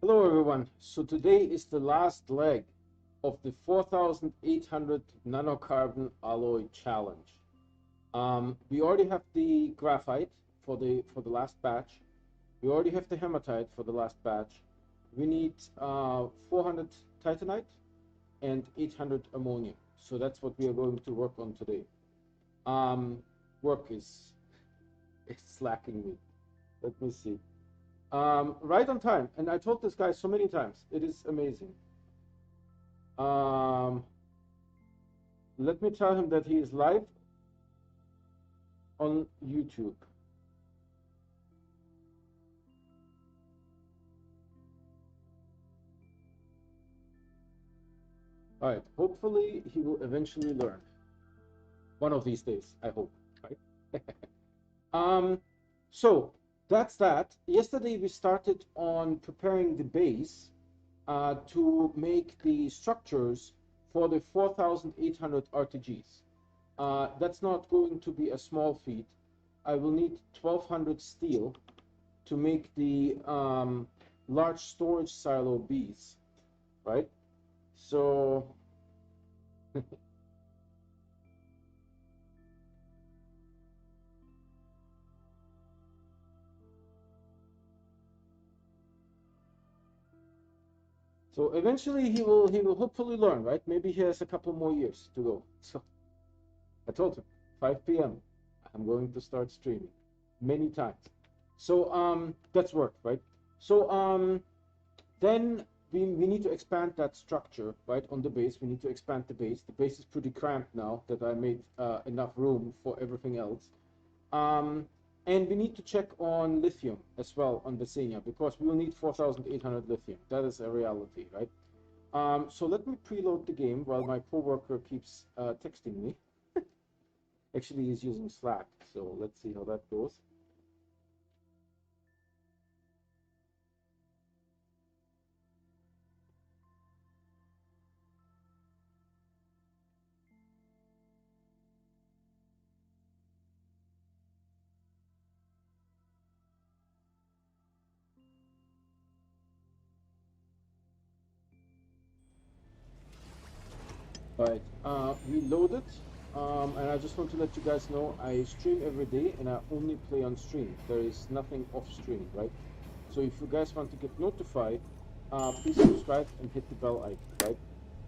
Hello everyone. So today is the last leg of the 4800 nanocarbon alloy challenge. We already have the graphite for the last batch. We already have the hematite for the last batch. We need 400 titanite and 800 ammonium. So that's what we are going to work on today. Work is slacking me. Let me see. Right on time, and I told this guy so many times. It is amazing. Let me tell him that he is live on YouTube. All right. Hopefully, he will eventually learn. One of these days, I hope. Right. So that's that. Yesterday we started on preparing the base to make the structures for the 4800 RTGs. That's not going to be a small feat. I will need 1200 steel to make the large storage silo Bs, right? So so eventually he will hopefully learn, right? Maybe he has a couple more years to go. So I told him 5 p.m. I'm going to start streaming many times. So that's work, right? So then we need to expand that structure, right? On the base, we need to expand the base. The base is pretty cramped now that I made enough room for everything else. And we need to check on lithium as well on Vesania because we will need 4800 lithium. That is a reality, right? So let me preload the game while my coworker keeps texting me. Actually, he's using Slack, so let's see how that goes. All right, we loaded, and I just want to let you guys know I stream every day and I only play on stream. There is nothing off stream, right? So if you guys want to get notified, please subscribe and hit the bell icon, right?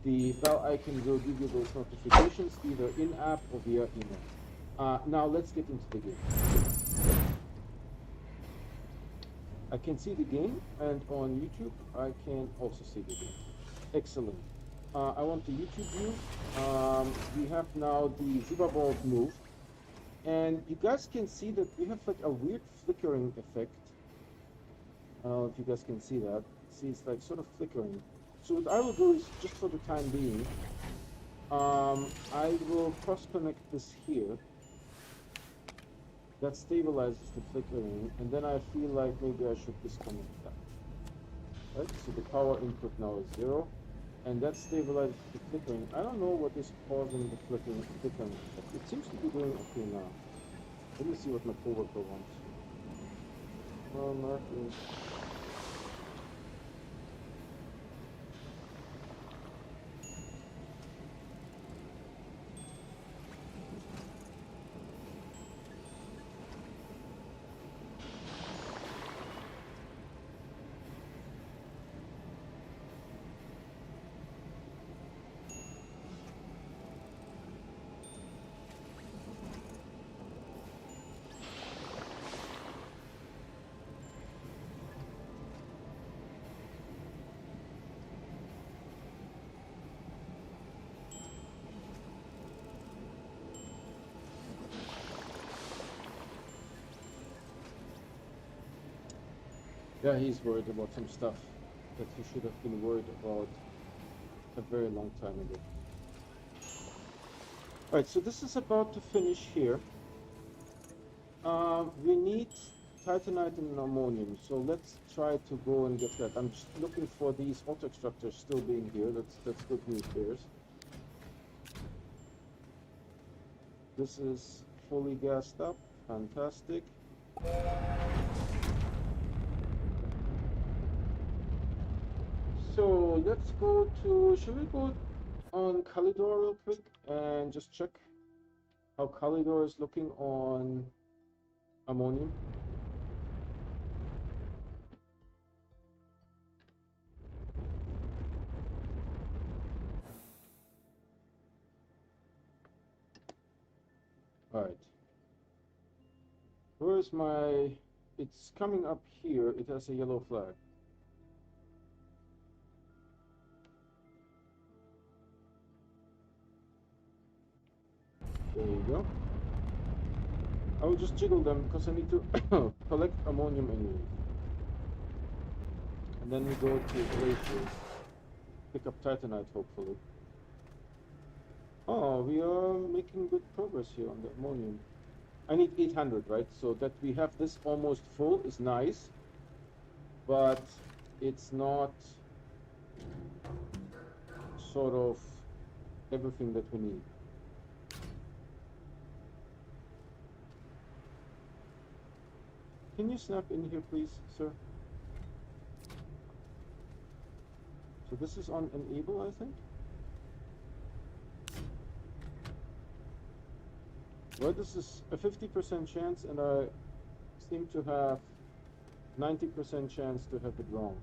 The bell icon will give you those notifications either in-app or via email. Now let's get into the game. I can see the game, and on YouTube I can also see the game. Excellent. I want the YouTube view. We have now the Ziba bulb moved, and you guys can see that we have like a weird flickering effect. I don't know if you guys can see that. See, it's like sort of flickering. So what I will do is, just for the time being, I will cross-connect this here. That stabilizes the flickering, and then I feel like maybe I should disconnect that. Right, so the power input now is 0. And that stabilizes the flickering. I don't know what is causing the flickering. It seems to be doing okay now. Let me see what my coworker wants. Well, Mark is... Yeah, he's worried about some stuff that he should have been worried about a very long time ago. Alright, so this is about to finish here. We need titanite and ammonium, so let's try to go and get that. I'm just looking for these auto extractors still being here. That's good news bears. This is fully gassed up. Fantastic. So let's go to, should we go on Kalidor real quick and just check how Kalidor is looking on ammonium? Alright. Where's my... It's coming up here. It has a yellow flag. There you go. I will just jiggle them because I need to collect ammonium anyway. And then we go to glaciers. Pick up titanite, hopefully. Oh, we are making good progress here on the ammonium. I need 800, right? So that we have this almost full is nice, but it's not sort of everything that we need. Can you snap in here, please, sir? So this is on enable, I think. Well, this is a 50% chance, and I seem to have 90% chance to have it wrong.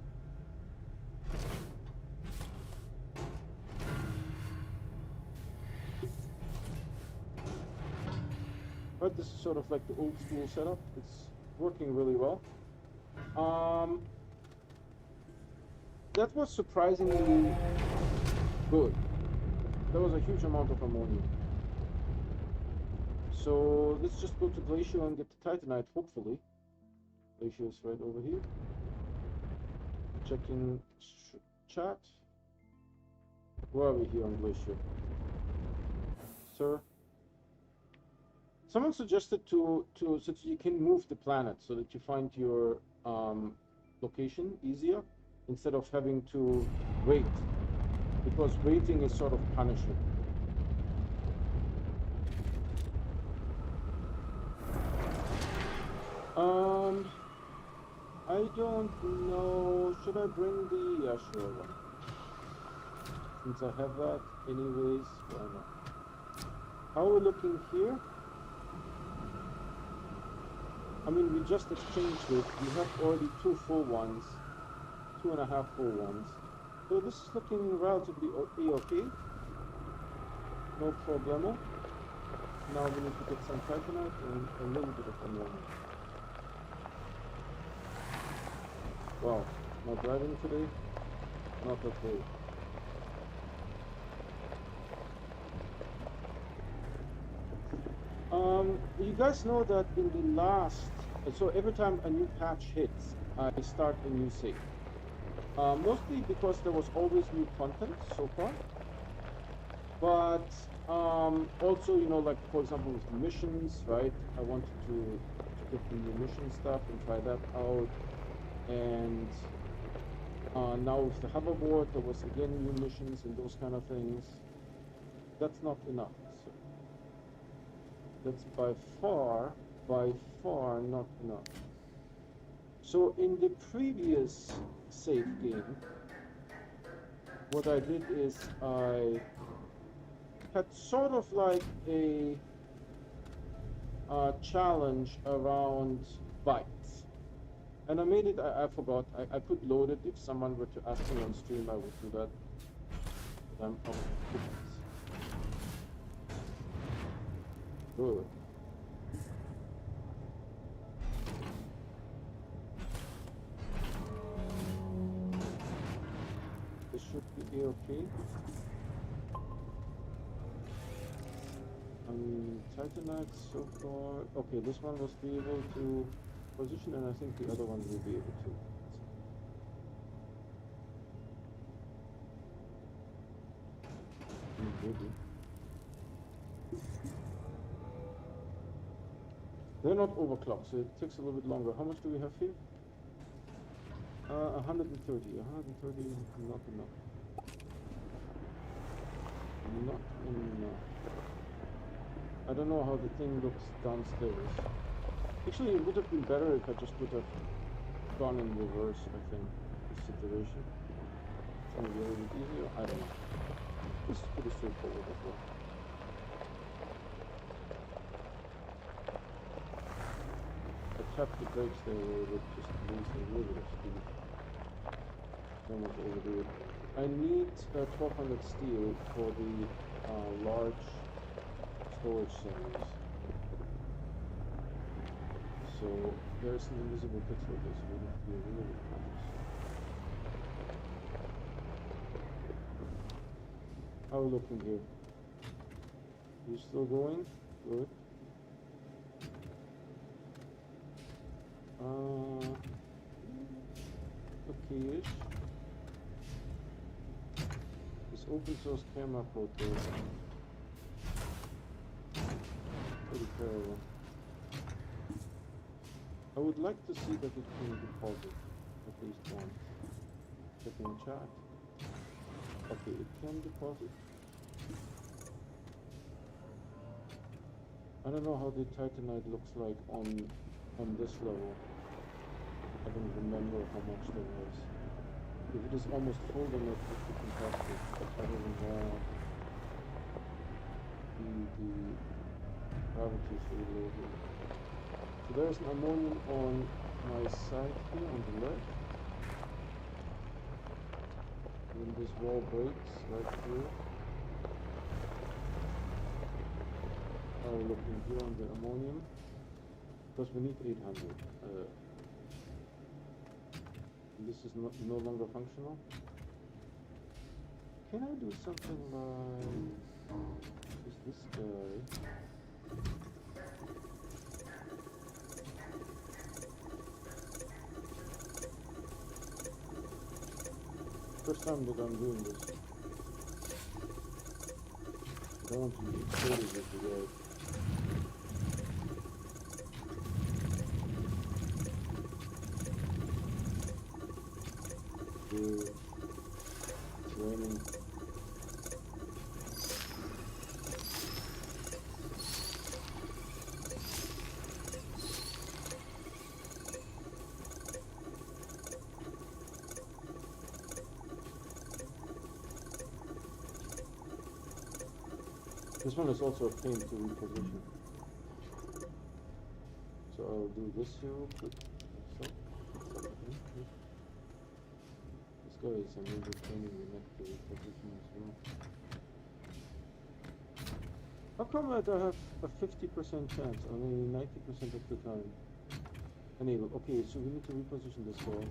But this is sort of like the old school setup. It's working really well. That was surprisingly good. There was a huge amount of ammonium. So let's just go to Glacier and get the titanite, hopefully. Glacier is right over here. Checking chat. Where are we here on Glacier? Sir? Someone suggested so that you can move the planet so that you find your location easier instead of having to wait, because waiting is sort of punishing. I don't know. Should I bring the... Yeah, sure. Since I have that anyways, why not? How are we looking here? I mean, we just exchanged it. We have already 2 full ones. 2.5 full ones. So this is looking relatively okay. No problemo. Now we need to get some titanite and a little bit of ammonium. Wow, not driving today? Not that great. You guys know that in the last... So every time a new patch hits, I start a new save. Mostly because there was always new content so far. But also, you know, like for example with missions, right? I wanted to get the new mission stuff and try that out. And now with the hoverboard, there was again new missions and those kind of things. That's not enough. So that's by far not enough. So in the previous save game, what I did is I had sort of like a challenge around bytes. And I made it, I forgot, I could load it. If someone were to ask me on stream, I would do that. But I'm out of goodness. Good. This should be okay. Titanite so far. Okay, this one was be able to position, and I think the other one will be able to. Maybe. They're not overclocked, so it takes a little bit longer. How much do we have here? 130. 130, not enough. Not enough. I don't know how the thing looks downstairs. Actually, it would have been better if I just would have gone in reverse, I think, the situation. Maybe a little bit easier, I don't know. This is pretty straightforward as well. I tapped the brakes there a little bit, just to lose a little bit of speed. Don't want to overdo it. I need 1200 steel for the large storage centers. So there's an invisible pixel here, so we need to be a little bit cautious. How are we looking here? You still going? Good. Okay-ish. This open source camera photo. Pretty terrible. I would like to see that it can deposit at least once. Checking chat. Okay, it can deposit. I don't know how the titanite looks like on this level. I don't remember how much there was. If it is almost full, then it would be fantastic. Other than that, the gravity is really low here. So there's an ammonium on my side here on the left. When this wall breaks right through. Now we're looking here on the ammonium. Because we need 800. This is no longer functional. Can I do something like... Is this guy... First time that I'm doing this. I don't want to be excited with the guy. It's raining. This one is also a pain to reposition. So I'll do this here real quick. So. This guy is a major pain in the neck to reposition as well. How come that I have a 50% chance, only 90% of the time? Anyway, okay, so we need to reposition this guy.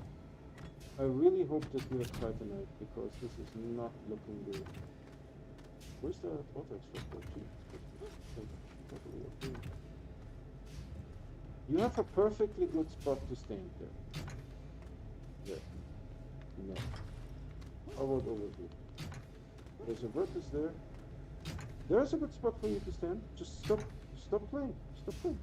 I really hope that we have titanite, because this is not looking good. Where's the auto extractor? Totally okay. You have a perfectly good spot to stand there. There. No. How about over here? There's a vertex there. There's a good spot for you to stand. Just stop playing. Stop playing.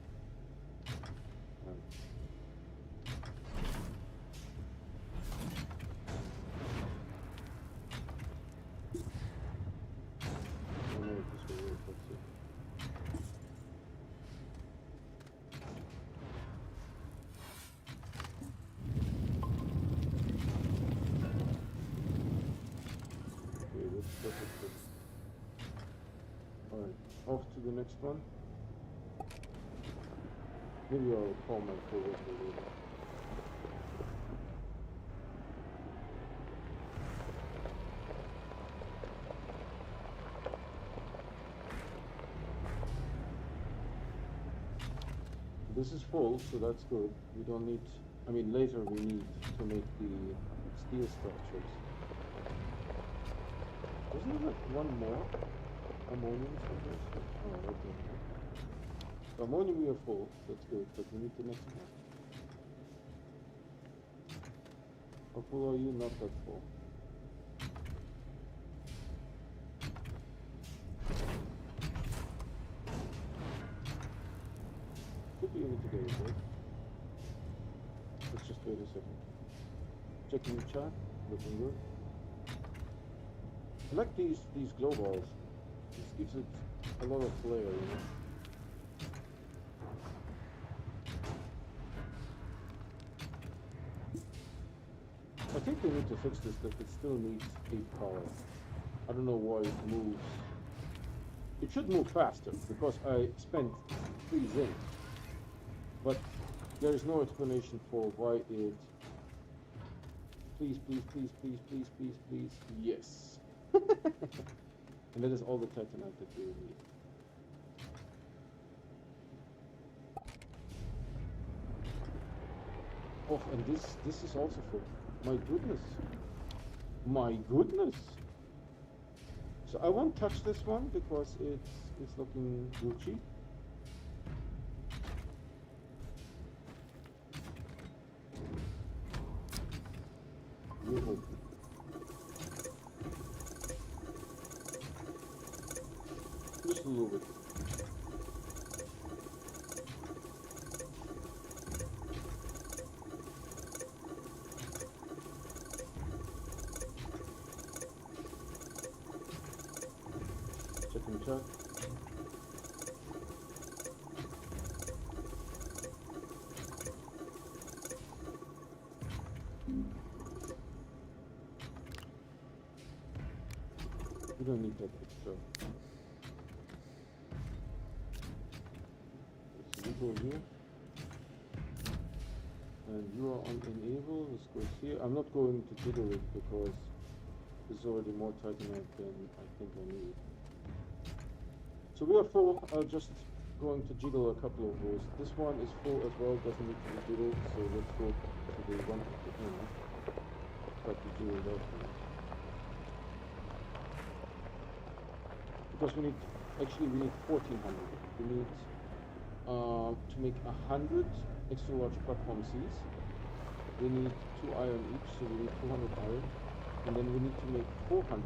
Alright, off to the next one. Maybe I'll call my coworker later. This is full, so that's good. We don't need, I mean later we need to make the steel structures. Isn't there like one more ammonium somewhere? Oh, okay. So ammonium we are full, that's good, but we need the next one. How full are you? Not that full. Should be able to get it, right? Let's just wait a second. Checking the chat, looking good. I like these glow balls. This gives it a lot of flair, you know. I I think we need to fix this, that it still needs 8 power. I don't know why it moves. It should move faster because I spent 3 zinc. But there is no explanation for why it... Please, please, please, please, please, please, please. Yes. And that is all the titanite that we need. Oh, and this is also full. My goodness. My goodness. So I won't touch this one because it's looking Gucci. We hope. Just a little bit. Check and check. We don't need that extra. So we go here. And you are on enable. Let's go here. I'm not going to jiggle it because there's already more titanite than I think I need. So we are full. I'm just going to jiggle a couple of those. This one is full as well, doesn't need to be jiggled. So let's go to the one at the end. Try to jiggle that one. Because we need, actually we need 1400. We need to make 100 extra large platform Cs. We need 2 iron each, so we need 200 iron. And then we need to make 400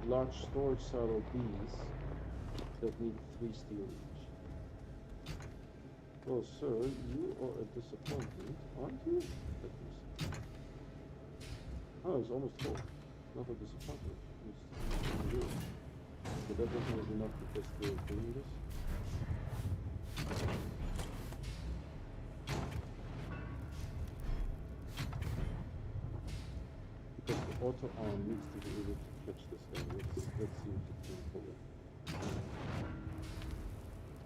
large storage silo Bs that need 3 steel each. Well, sir, you are a disappointment, aren't you? Let me see. Oh, it's almost full. Not a disappointment. It's good. But that wasn't enough to test the this. Because the auto arm needs to be able to catch this thing. Let's see if it can pull it.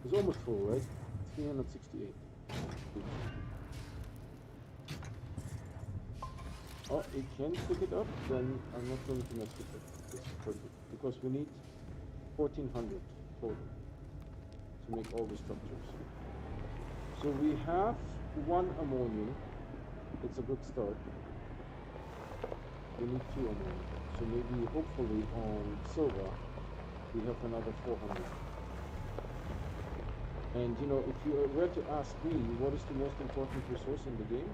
It's almost full, right? 368. Oh, it can pick it up, then I'm not going to mess with it. This is perfect. Because we need 1400 total to make all the structures. So we have 1 ammonium. It's a good start. We need 2 ammonium. So maybe, hopefully, on silver, we have another 400. And you know, if you were to ask me what is the most important resource in the game,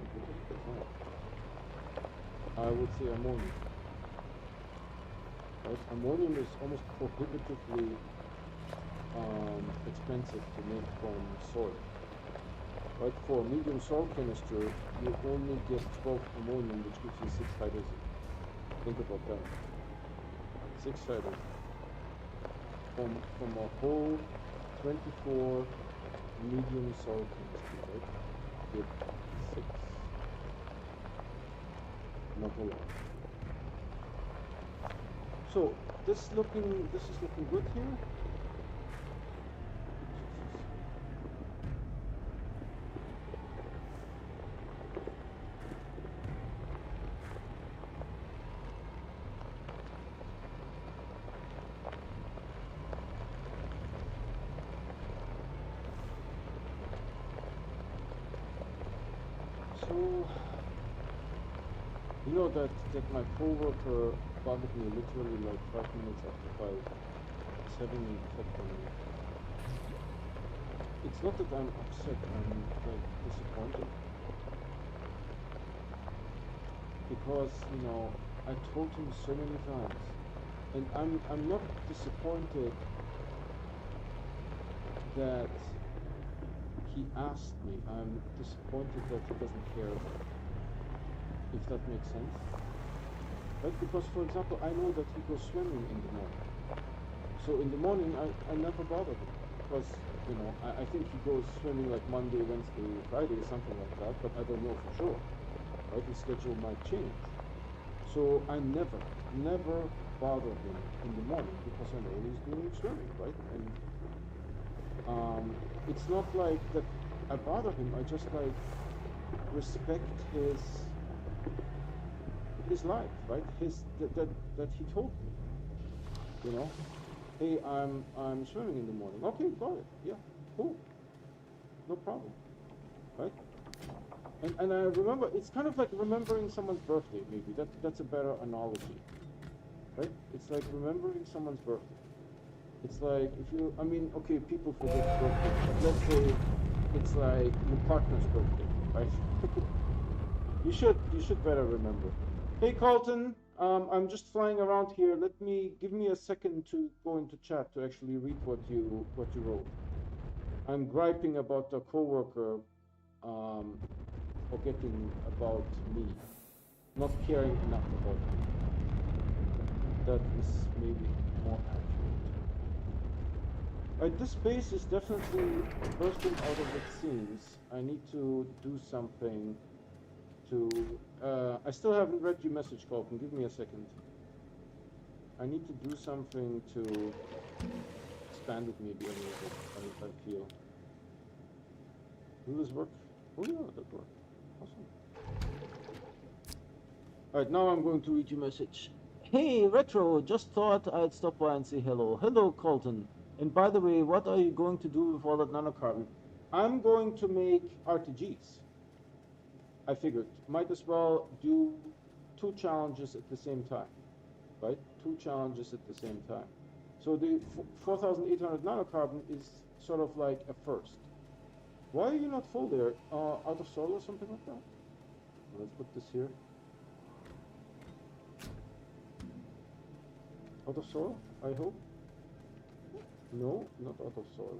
I would say ammonium. Right? Ammonium is almost prohibitively expensive to make from soil. Right? For a medium soil canister, you only get 12 ammonium, which gives you 6 hydrogen. Think about that. 6 hydrogen. From a whole 24 medium soil canister, right? Get 6. Not a lot. So this is looking good here. So you know that my coworker bugged me literally like 5 minutes after 5. It's having an effect on me. It's not that I'm upset, I'm like disappointed. Because, you know, I told him so many times. And I'm not disappointed that he asked me. I'm disappointed that he doesn't care about it. If that makes sense. Right? Because, for example, I know that he goes swimming in the morning. So in the morning, I never bother him. Because you know, I think he goes swimming like Monday, Wednesday, Friday, something like that, but I don't know for sure, right? His schedule might change. So I never bother him in the morning because I know he's doing swimming, right? And it's not like that I bother him, I just like respect his life, right? That he told me, you know, hey, I'm swimming in the morning. Okay, got it. Yeah, cool, no problem, right? And I remember, it's kind of like remembering someone's birthday. Maybe that's a better analogy, right? It's like remembering someone's birthday. It's like if you, I mean, okay, people forget birthdays, but let's say it's like your partner's birthday, right? You should better remember. Hey Carlton, I'm just flying around here. Give me a second to go into chat to actually read what you wrote. I'm griping about a coworker forgetting about me, not caring enough about me. That is maybe more accurate. Right, this base is definitely bursting out of its seams. I need to do something to... I still haven't read your message, Colton. Give me a second. I need to do something to expand it maybe a little bit, I feel. Will this work? Oh yeah, that worked. Awesome. Alright, now I'm going to read your message. Hey, Retro, just thought I'd stop by and say hello. Hello, Colton. And by the way, what are you going to do with all that nanocarbon? I'm going to make RTGs. I figured, might as well do 2 challenges at the same time, right? 2 challenges at the same time. So the 4,800 nanocarbon is sort of like a first. Why are you not full there? Out of soil or something like that? Let's put this here. Out of soil, I hope. No, not out of soil.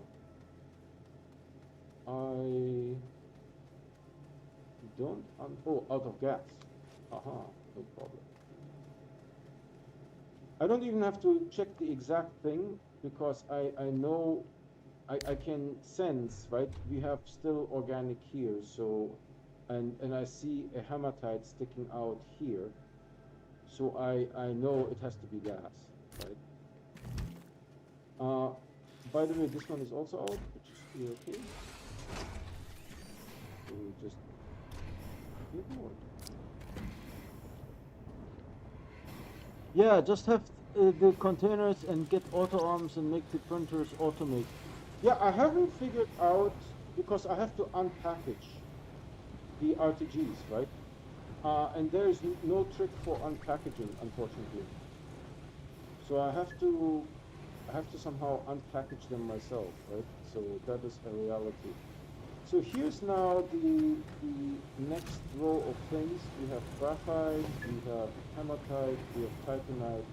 I don't... oh, out of gas. Aha, no problem. I don't even have to check the exact thing because I know... I can sense, right? We have still organic here, so... And I see a hematite sticking out here. So I know it has to be gas, right? By the way, this one is also out, which is okay. So we just ignore it. Yeah, just have the containers and get auto arms and make the printers automate. Yeah, I haven't figured out because I have to unpackage the RTGs, right? And there is no trick for unpackaging, unfortunately. So I have to somehow unpackage them myself, right? So that is a reality. So here's now the next row of things. We have graphite, we have hematite, we have titanite,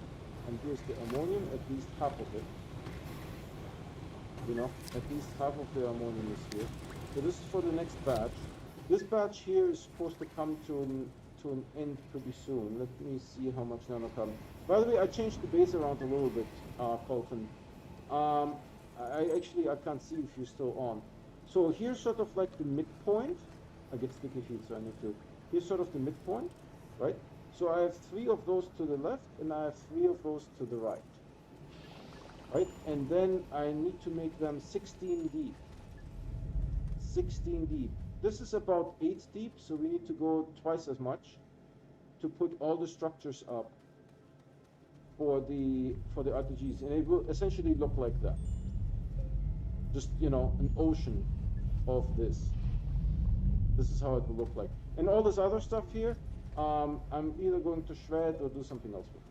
and here's the ammonium, at least half of it. You know, at least half of the ammonium is here. So this is for the next batch. This batch here is supposed to come to an end pretty soon. Let me see how much nanocarbon. By the way, I changed the base around a little bit, Colton. I can't see if you're still on. So here's sort of like the midpoint. I get sticky feet, so I need to. Here's sort of the midpoint, right? So I have 3 of those to the left, and I have 3 of those to the right. Right? And then I need to make them 16 deep. 16 deep. This is about 8 deep, so we need to go twice as much to put all the structures up for the RTGs, and it will essentially look like that. Just, you know, an ocean of this. This is how it will look like. And all this other stuff here, I'm either going to shred or do something else with.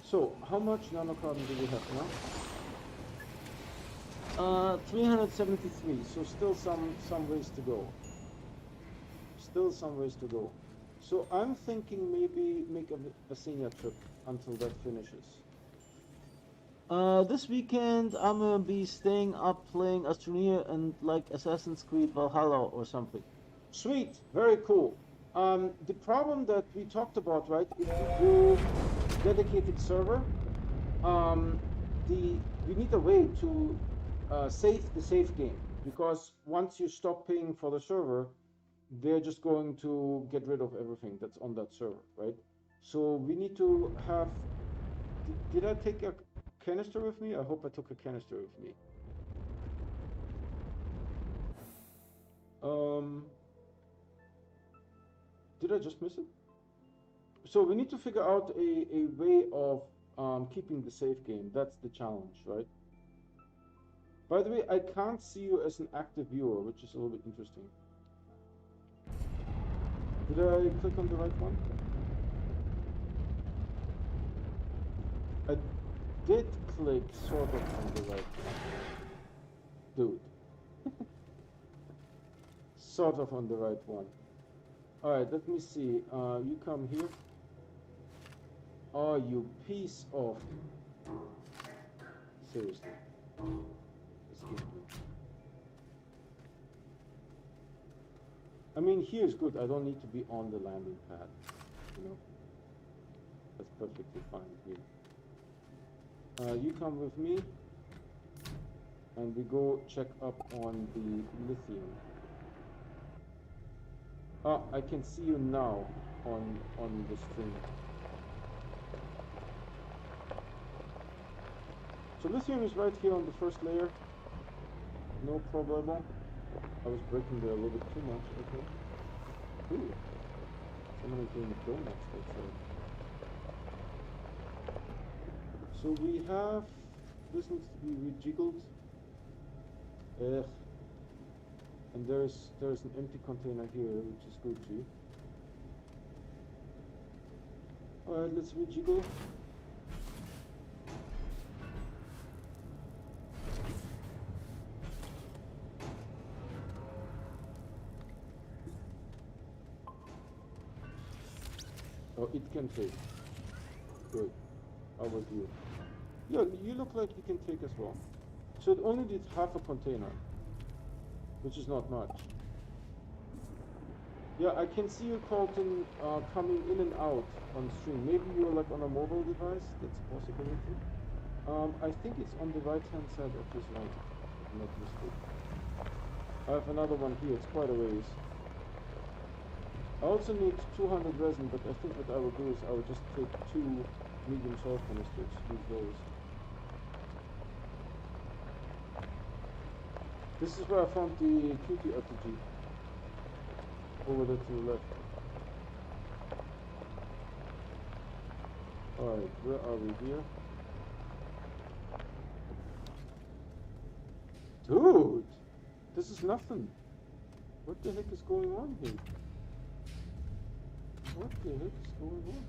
So, how much nanocarbon do we have now? 373, so still some ways to go. Still some ways to go. So I'm thinking maybe make a Vesania trip until that finishes. This weekend I'm gonna be staying up playing Astroneer and like Assassin's Creed Valhalla or something. Sweet, very cool. The problem that we talked about, right? If you do dedicated server, um, we need a way to save the save game, because once you stop paying for the server, they're just going to get rid of everything that's on that server, right? So we need to have. Did I take a canister with me? I hope I took a canister with me. Did I just miss it? So we need to figure out a way of keeping the save game. That's the challenge, right? By the way, I can't see you as an active viewer, which is a little bit interesting. Did I click on the right one? I did click sort of on the right one. Dude. Sort of on the right one. Alright, let me see. You come here. Oh, you piece of... Seriously. Excuse me. I mean, here's good. I don't need to be on the landing pad. You know? That's perfectly fine here. You come with me. And we go check up on the lithium. Ah, I can see you now on the stream. So lithium is right here on the first layer. No problemo. I was breaking there a little bit too much, okay. Ooh. Somebody's doing donuts, they say. So we have... This needs to be rejiggled. Ugh. And there's an empty container here, which is Gucci. Alright, let's rejiggle. Oh, it can take. Good. How about you? Yeah, you look like you can take as well. So it only did half a container, which is not much. Yeah, I can see you, Colton, coming in and out on stream. Maybe you're like on a mobile device. That's a possibility. I think it's on the right-hand side of this line, if I'm not mistaken. I have another one here. It's quite a ways. I also need 200 resin, but I think what I will do is I will just take 2 medium salt canisters, use those. This is where I found the cutie RPG. Over there to the left. Alright, where are we here? Dude! This is nothing. What the heck is going on here? What the heck is going on here?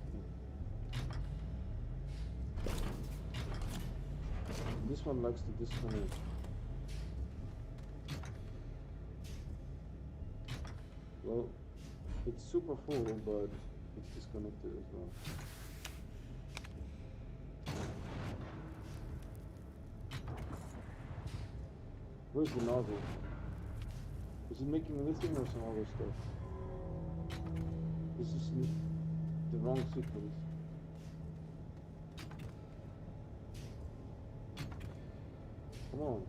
This one likes to disconnect. Well, it's super full, but it's disconnected as well. Where's the nozzle? Is it making lithium or some other stuff? This is the wrong sequence. Come on.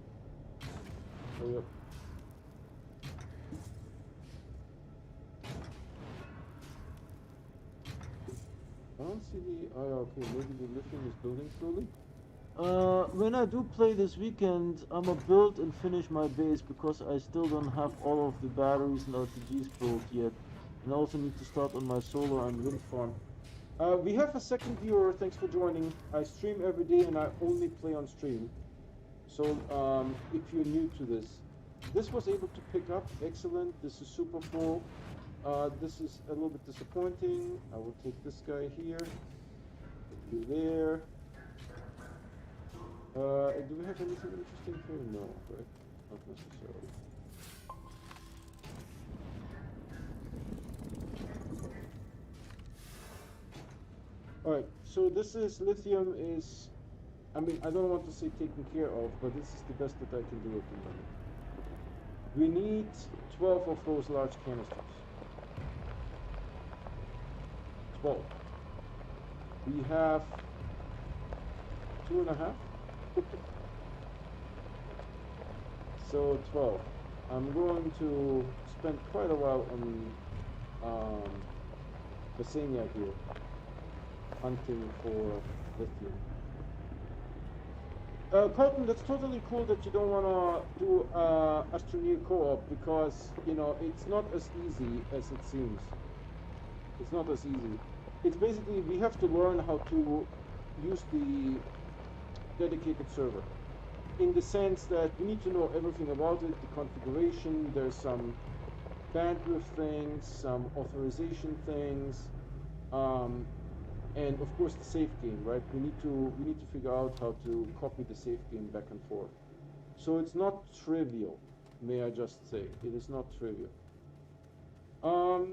Hurry up. I don't see the... Oh, okay, maybe the lithium is building slowly? When I do play this weekend, I'ma build and finish my base because I still don't have all of the batteries and RTGs built yet. And I also need to start on my solar and wind farm. We have a second viewer, thanks for joining. I stream every day and I only play on stream. So if you're new to this, this was able to pick up, excellent. This is super full. This is a little bit disappointing. I will take this guy here. Put you there. Do we have anything interesting here? No, right? Not necessarily. Alright, so this is lithium is, I mean, I don't want to say taken care of, but this is the best that I can do at the moment. We need 12 of those large canisters. 12. We have 2.5. So 12. I'm going to spend quite a while on Vesania here, hunting for lithium. Colton, that's totally cool that you don't want to do Astroneer co-op, because, you know, it's not as easy as it seems. It's not as easy. It's basically, we have to learn how to use the dedicated server, in the sense that we need to know everything about it, the configuration, there's some bandwidth things, some authorization things, and of course the save game, right? We need to figure out how to copy the save game back and forth. So it's not trivial, may I just say. It is not trivial. I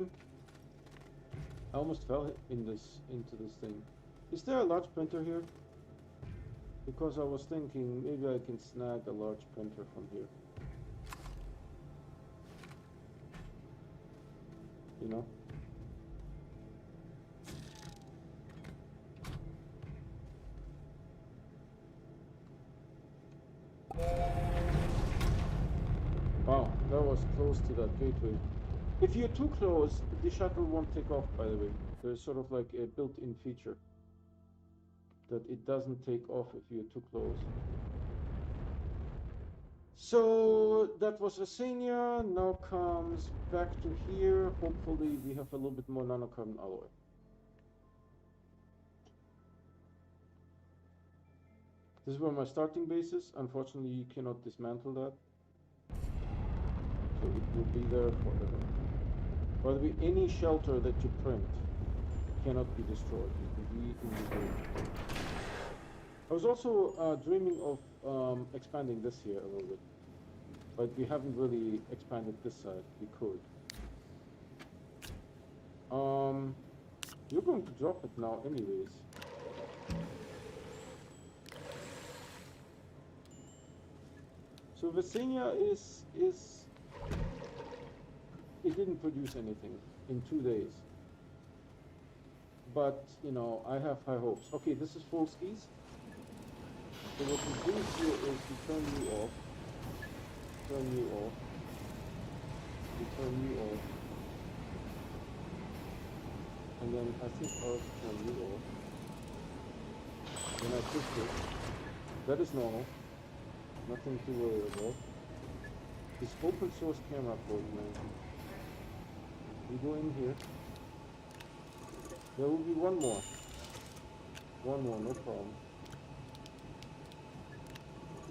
almost fell into this thing. Is there a large printer here? Because I was thinking maybe I can snag a large printer from here. You know? Wow, that was close to that gateway. If you're too close, the shuttle won't take off, by the way. There's sort of like a built-in feature that it doesn't take off if you're too close. So that was Vesania. Now comes back to here. Hopefully we have a little bit more nanocarbon alloy. This is where my starting base is. Unfortunately, you cannot dismantle that. So it will be there forever. By the way, any shelter that you print cannot be destroyed. It will be in the room. I was also dreaming of expanding this here a little bit. But we haven't really expanded this side. We could. You're going to drop it now anyways. So Vesania is it didn't produce anything in 2 days. But, you know, I have high hopes. Okay, this is full skis. So what we do here is we turn you off. Turn you off. We turn you off. And then I think I'll turn you off. Then I push this. That is normal. Nothing to worry about. This open source camera code, man. We go in here. There will be one more. One more, no problem.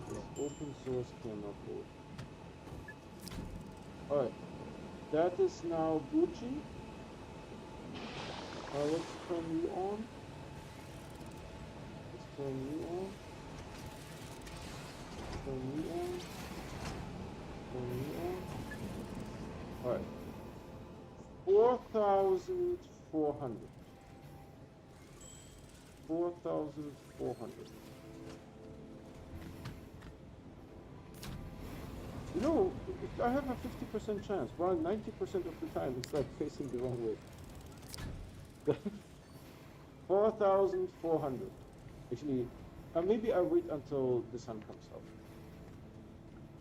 This open source camera code. Alright. That is now Gucci. Let's turn you on. Let's turn you on. Turn you on. Turn you on. Alright. 4,400. 4,400. You know, I have a 50% chance, while 90% of the time it's like facing the wrong way. 4,400. Actually, maybe I wait until the sun comes out.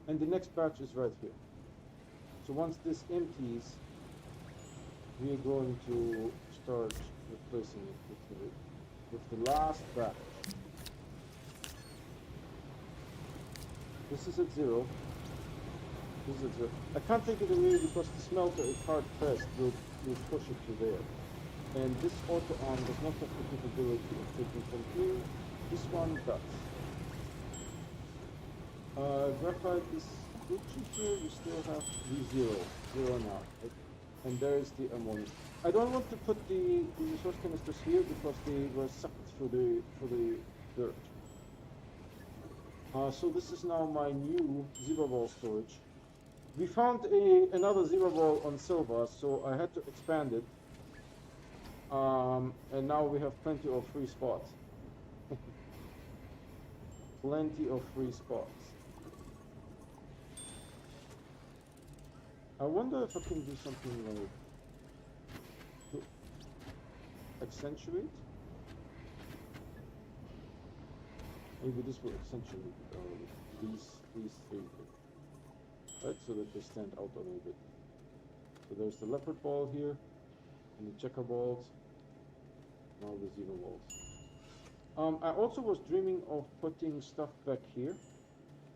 And the next batch is right here. So once this empties, we are going to start replacing it with the last batch. This is at 0. This is at 0. I can't take it away because the smelter is hard pressed. We'll push it to there. And this auto arm does not have the capability of taking from here. This one does. Graphite is Gucci here. We still have the 0 now. Right? And there is the ammonium. I don't want to put the resource canisters here because they were sucked through the dirt. So this is now my new zero wall storage. We found another zero wall on Silva, so I had to expand it. And now we have plenty of free spots. Plenty of free spots. I wonder if I can do something like to accentuate. Maybe this will accentuate these three, right? So that they stand out a little bit. So there's the leopard ball here, and the checker balls, and all the zero balls. I also was dreaming of putting stuff back here,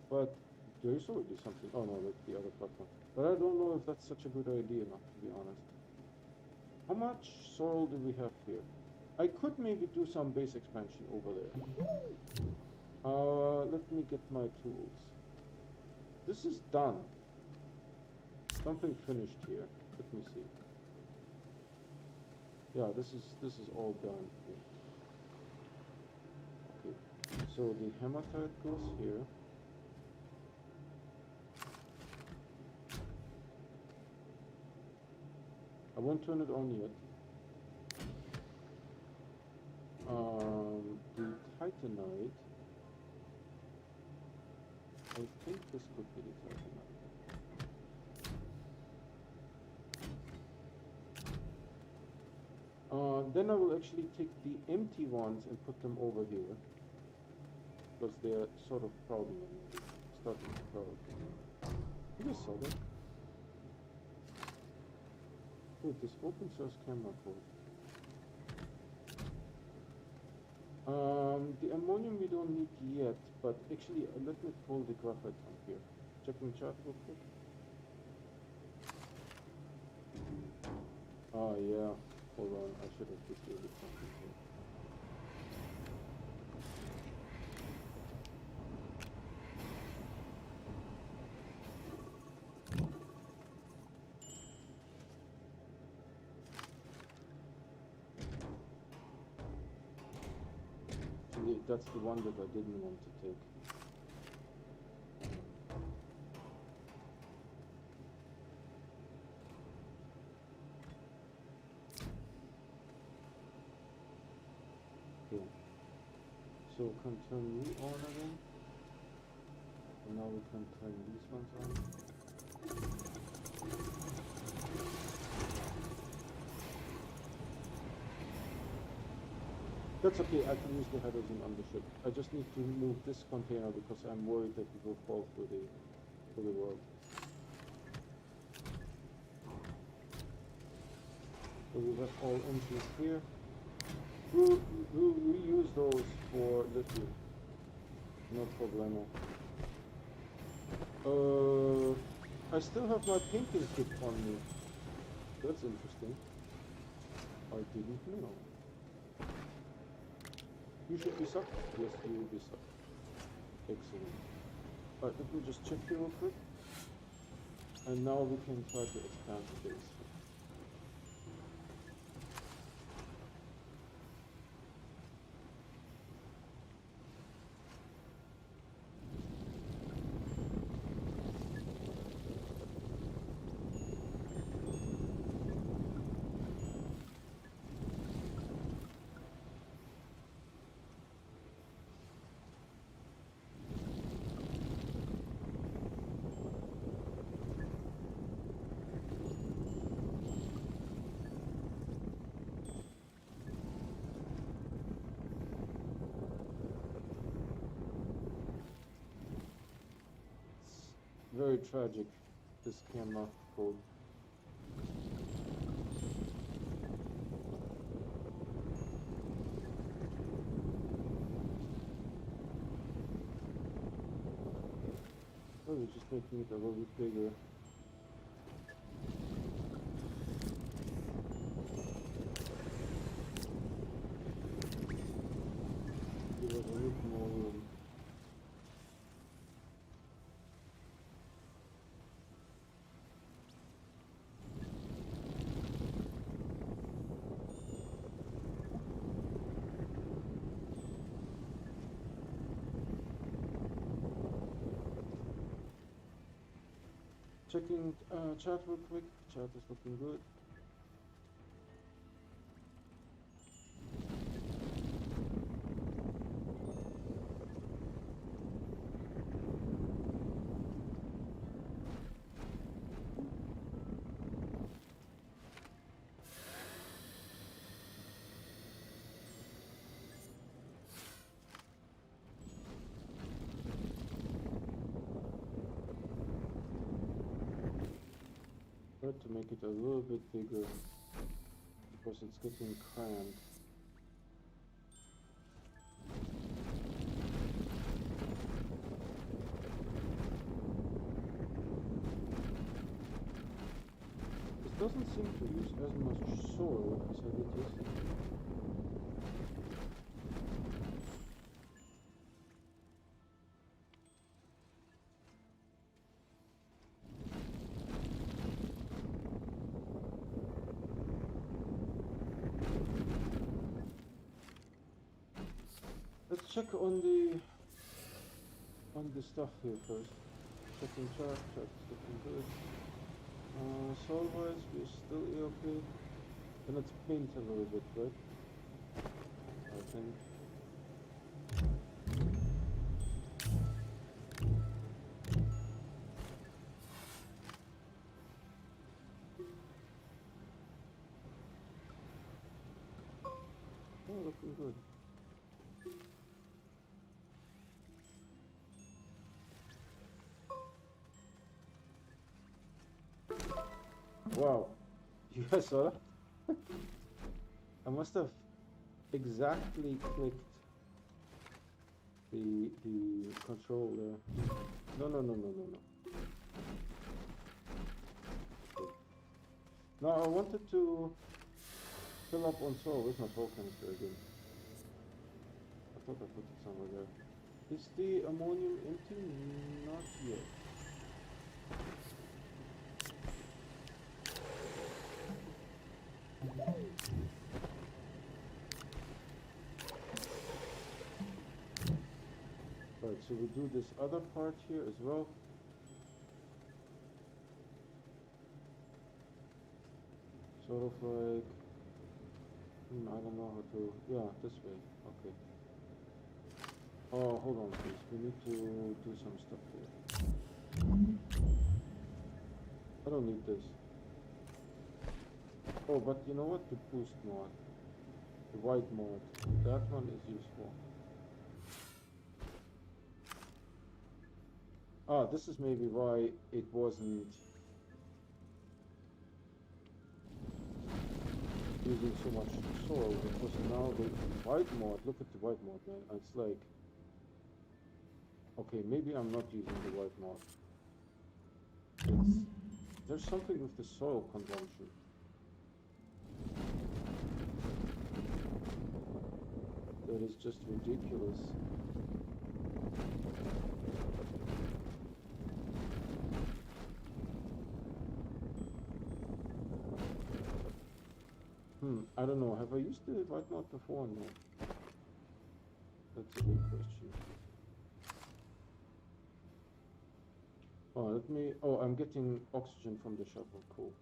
but there is already something. Oh no, that's the other platform. But I don't know if that's such a good idea, not to be honest. How much soil do we have here? I could maybe do some base expansion over there. Let me get my tools. This is done. Something finished here. Let me see. Yeah, this is all done here. Okay. So the hematite goes here. I won't turn it on yet. The titanite. I think this could be the titanite. Then I will actually take the empty ones and put them over here, because they're sort of crowding and starting to crowd. You guys saw that? Wait, this open source camera code. The ammonium we don't need yet, but actually let me pull the graphite from here. Checking chat real quick. Oh yeah, hold on, I should have disabled something here. Actually, that's the one that I didn't want to take. So we can turn you on again. And now we can turn these ones on. That's okay, I can use the hydrogen on the ship. I just need to move this container because I'm worried that it will fall through the world. So we have all engines here. We'll reuse those for lithium. No problemo. I still have my painting kit on me. That's interesting. I didn't know. You should be sucked? Yes, you will be sucked. Excellent. Alright, let me just check here real quick. And now we can try to expand the base. Very tragic, this camera code. Oh, we're just making it a little bit bigger. Give it a little more room. Checking chat real quick. Chat is looking good. tried to make it a little bit bigger because it's getting cramped. This doesn't seem to use as much soil as I did yesterday. Let's check on the stuff here first. Checking chart, chart's looking good. Soil wise, we're still okay. And let's paint a little bit, right? I think. Oh, looking good. Wow, you guys saw that? I must have exactly clicked the control there. No. Okay. Now I wanted to fill up on soil. Where's my soil canister again? I thought I put it somewhere there. Is the ammonium empty? Not yet. Right, so we do this other part here as well. Sort of like, I don't know how to, yeah, this way, okay. Oh, hold on please, we need to do some stuff here. I don't need this. Oh, but you know what, the boost mod, the white mod, that one is useful. Ah, this is maybe why it wasn't using so much soil, because now the white mod, look at the white mod, man, it's like, okay, maybe I'm not using the white mod. There's something with the soil consumption. That is just ridiculous. I don't know. Have I used the white mod before? No. That's a good question. Oh, let me. Oh, I'm getting oxygen from the shovel. Cool.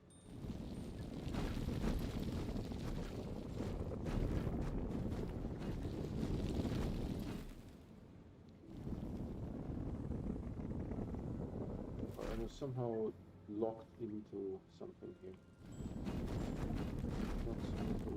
I was somehow locked into something here. Not supposed to.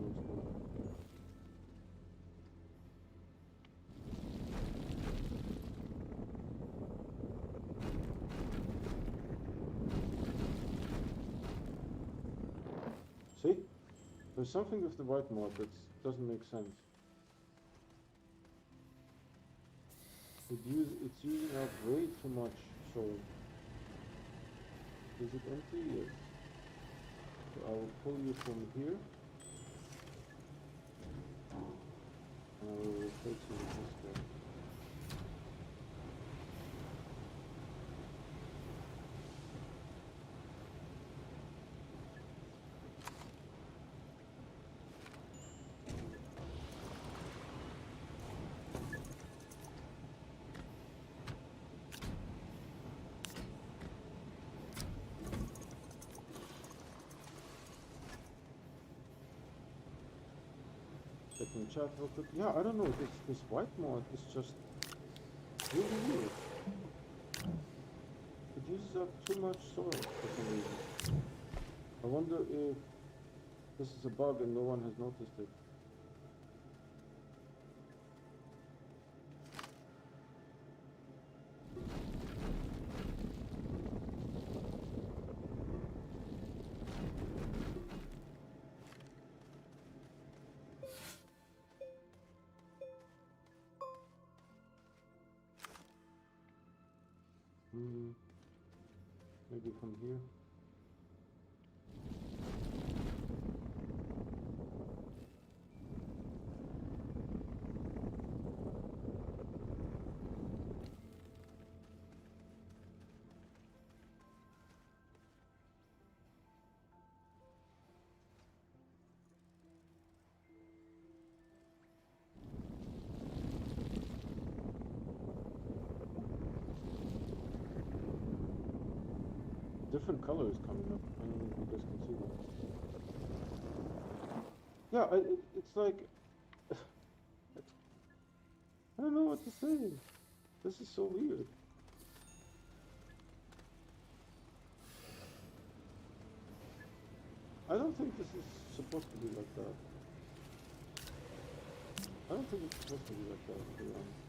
See? There's something with the white mod that doesn't make sense. It's using up way too much soil. Is it empty? Yes. So I will pull you from here. And I will replace you with this guy. Checking chat real quick. Yeah, I don't know. This white mod is just really weird. It uses up too much soil for some reason. I wonder if this is a bug and no one has noticed it. Maybe from here. Different colors coming up. I don't know if you guys can see that. Yeah, it's like I don't know what to say. This is so weird. I don't think this is supposed to be like that. I don't think it's supposed to be like that, to be honest.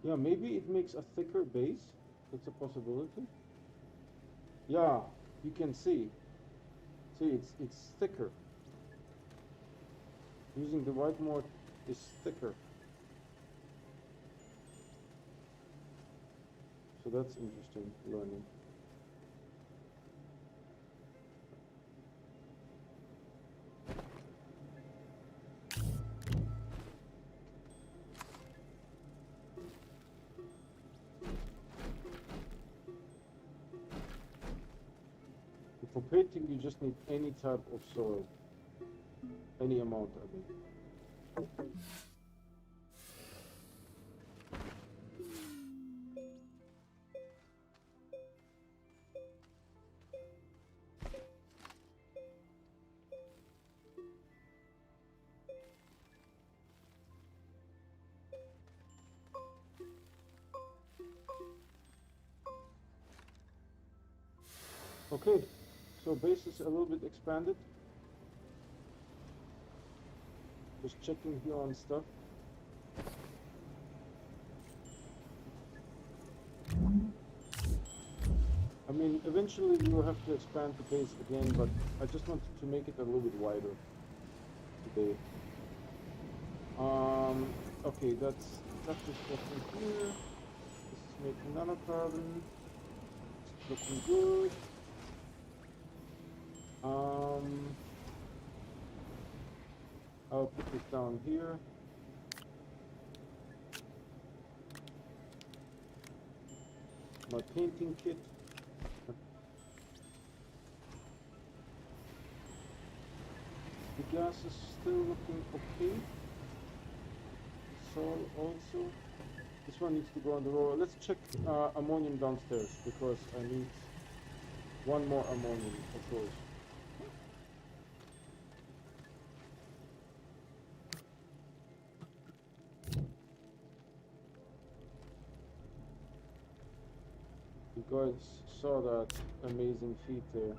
Yeah, maybe it makes a thicker base. That's a possibility. Yeah, you can see. See, it's thicker. Using the white mode is thicker. So that's interesting learning. For painting, you just need any type of soil, any amount, I mean. Okay, so base is a little bit expanded. Just checking here on stuff. I mean, eventually you will have to expand the base again, but I just wanted to make it a little bit wider today. Okay, that's this stuff in here. This is making nanocarbon. It's looking good. I'll put this down here. My painting kit. The gas is still looking okay. Soil also. This one needs to go on the roller. Let's check ammonium downstairs because I need one more ammonium, of course. You guys saw that amazing feat there.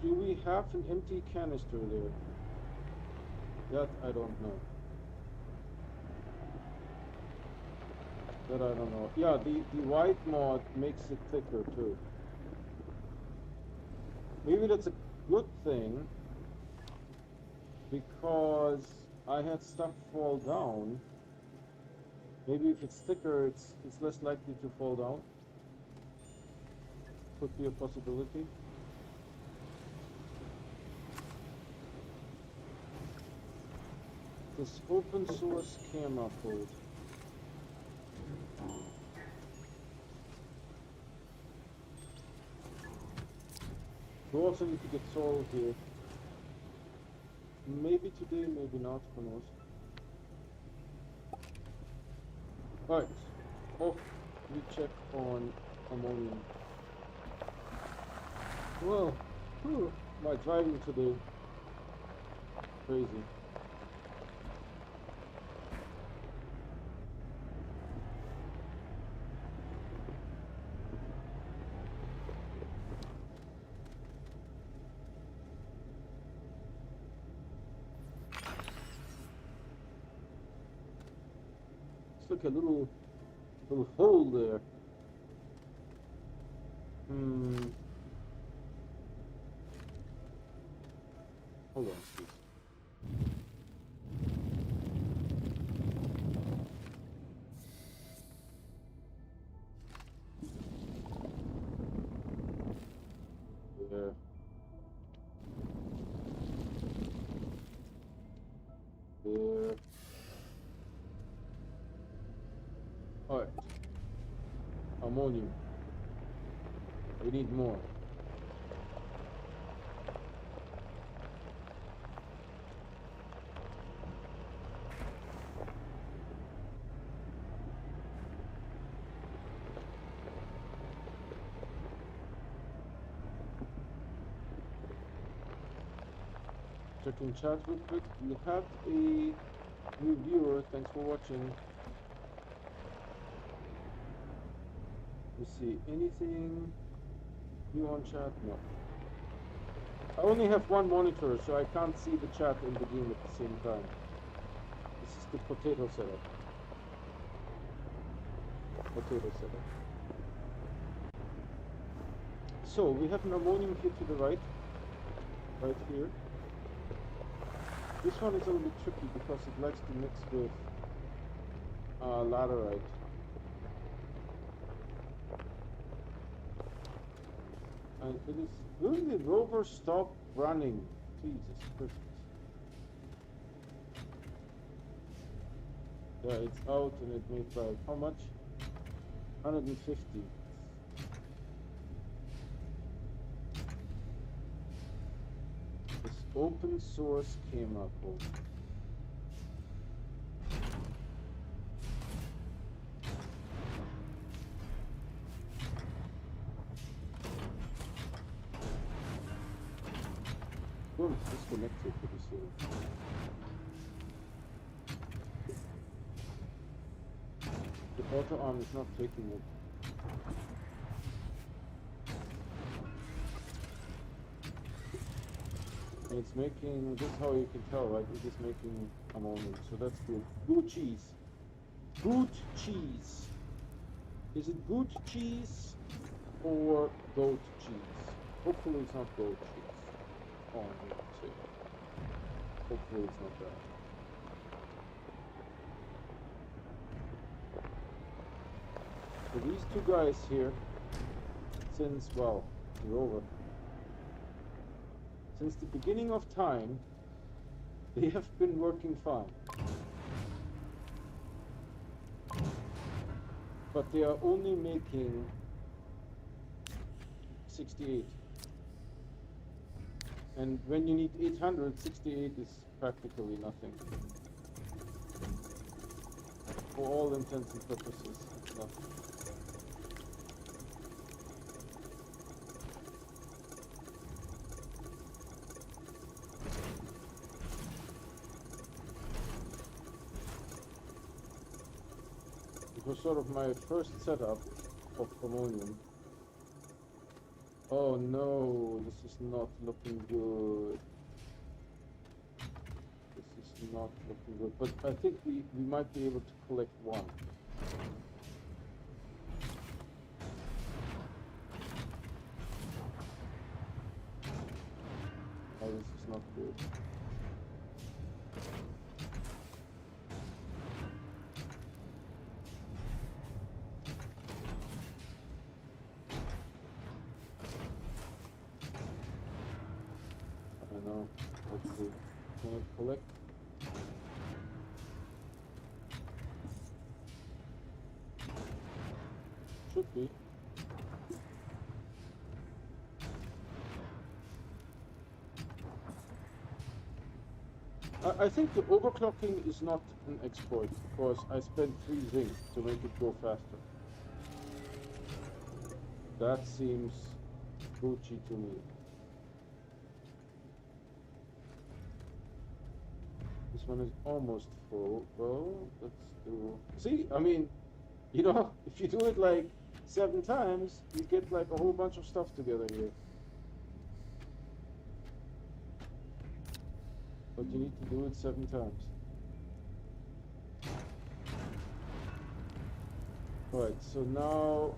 Do we have an empty canister there? That I don't know. That I don't know. Yeah, the white mod makes it thicker too. Maybe that's a good thing because I had stuff fall down. Maybe if it's thicker, it's less likely to fall down. Could be a possibility. This open source camera code. We also need to get soil here. Maybe today, maybe not, who knows. Alright, off we check on ammonium. Well, my driving today, crazy. like a little hole there. Hold on, please. There. There. Alright. Ammonium. We need more. Checking chat real quick. We have a new viewer. Thanks for watching. Let's see. Anything new on chat? No. I only have one monitor, so I can't see the chat and the game at the same time. This is the potato setup. Potato setup. So we have an ammonium here to the right here. This one is a little bit tricky because it likes to mix with laterite. And it is. Will the rover stop running? Jesus Christ. Yeah, it's out and it made like how much? 150. This open source came up. Disconnected for this here. The auto arm is not taking it. And it's making, this is how you can tell, right? It is making ammonium, so that's good. Good cheese. Good cheese. Is it good cheese or goat cheese? Hopefully it's not goat cheese. Oh, I see. Hopefully it's not that. So these two guys here, since, well, they're over. Since the beginning of time, they have been working fine. But they are only making 68. And when you need 800, 68 is practically nothing. For all intents and purposes, it's nothing. It was sort of my first setup of ammonium. Oh no, this is not looking good. This is not looking good. But I think we might be able to collect one. Oh, this is not good. Let's see. Can I collect? Should be. I think the overclocking is not an exploit because I spent 3 zinc to make it go faster. That seems Gucci to me. This one is almost full. Well, let's do... See, I mean, you know, if you do it like 7 times, you get like a whole bunch of stuff together here. But you need to do it 7 times. Right, so now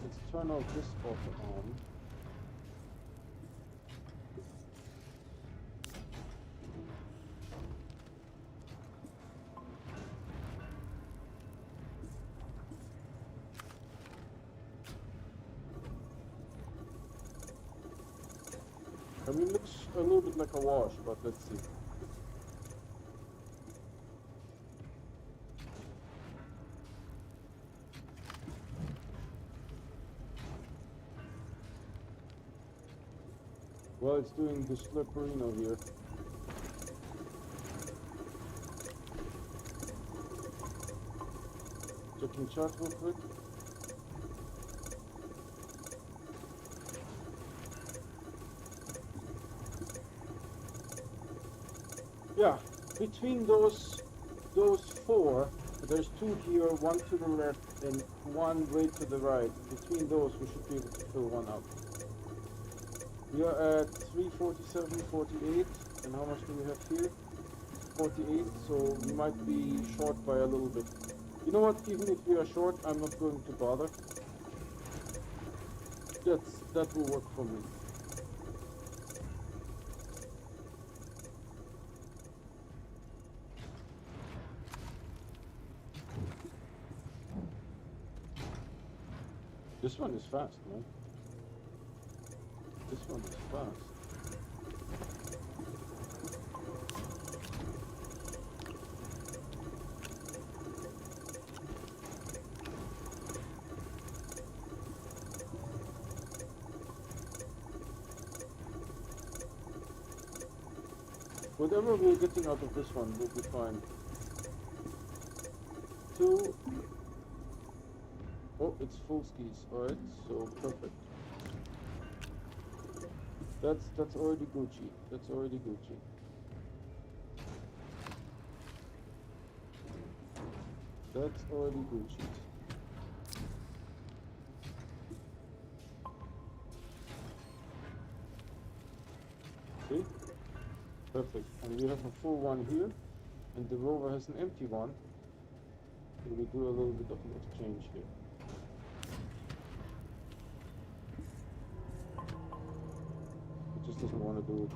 let's turn out this auto on. I mean, it looks a little bit like a wash, but let's see. Well, it's doing the slipperino here. Checking chat real quick. Yeah, between those four, there's two here, one to the left and one way to the right. Between those, we should be able to fill one up. We are at 347, 48, and how much do we have here? 48, so we might be short by a little bit. You know what, even if we are short, I'm not going to bother. That will work for me. This one is fast, man. This one is fast. Whatever we're getting out of this one will be fine. Two. Oh, it's full skis. Alright, so perfect. That's already Gucci. That's already Gucci. That's already Gucci. See? Perfect. And we have a full one here, and the rover has an empty one. So we do a little bit of an exchange here. It just doesn't want to do it.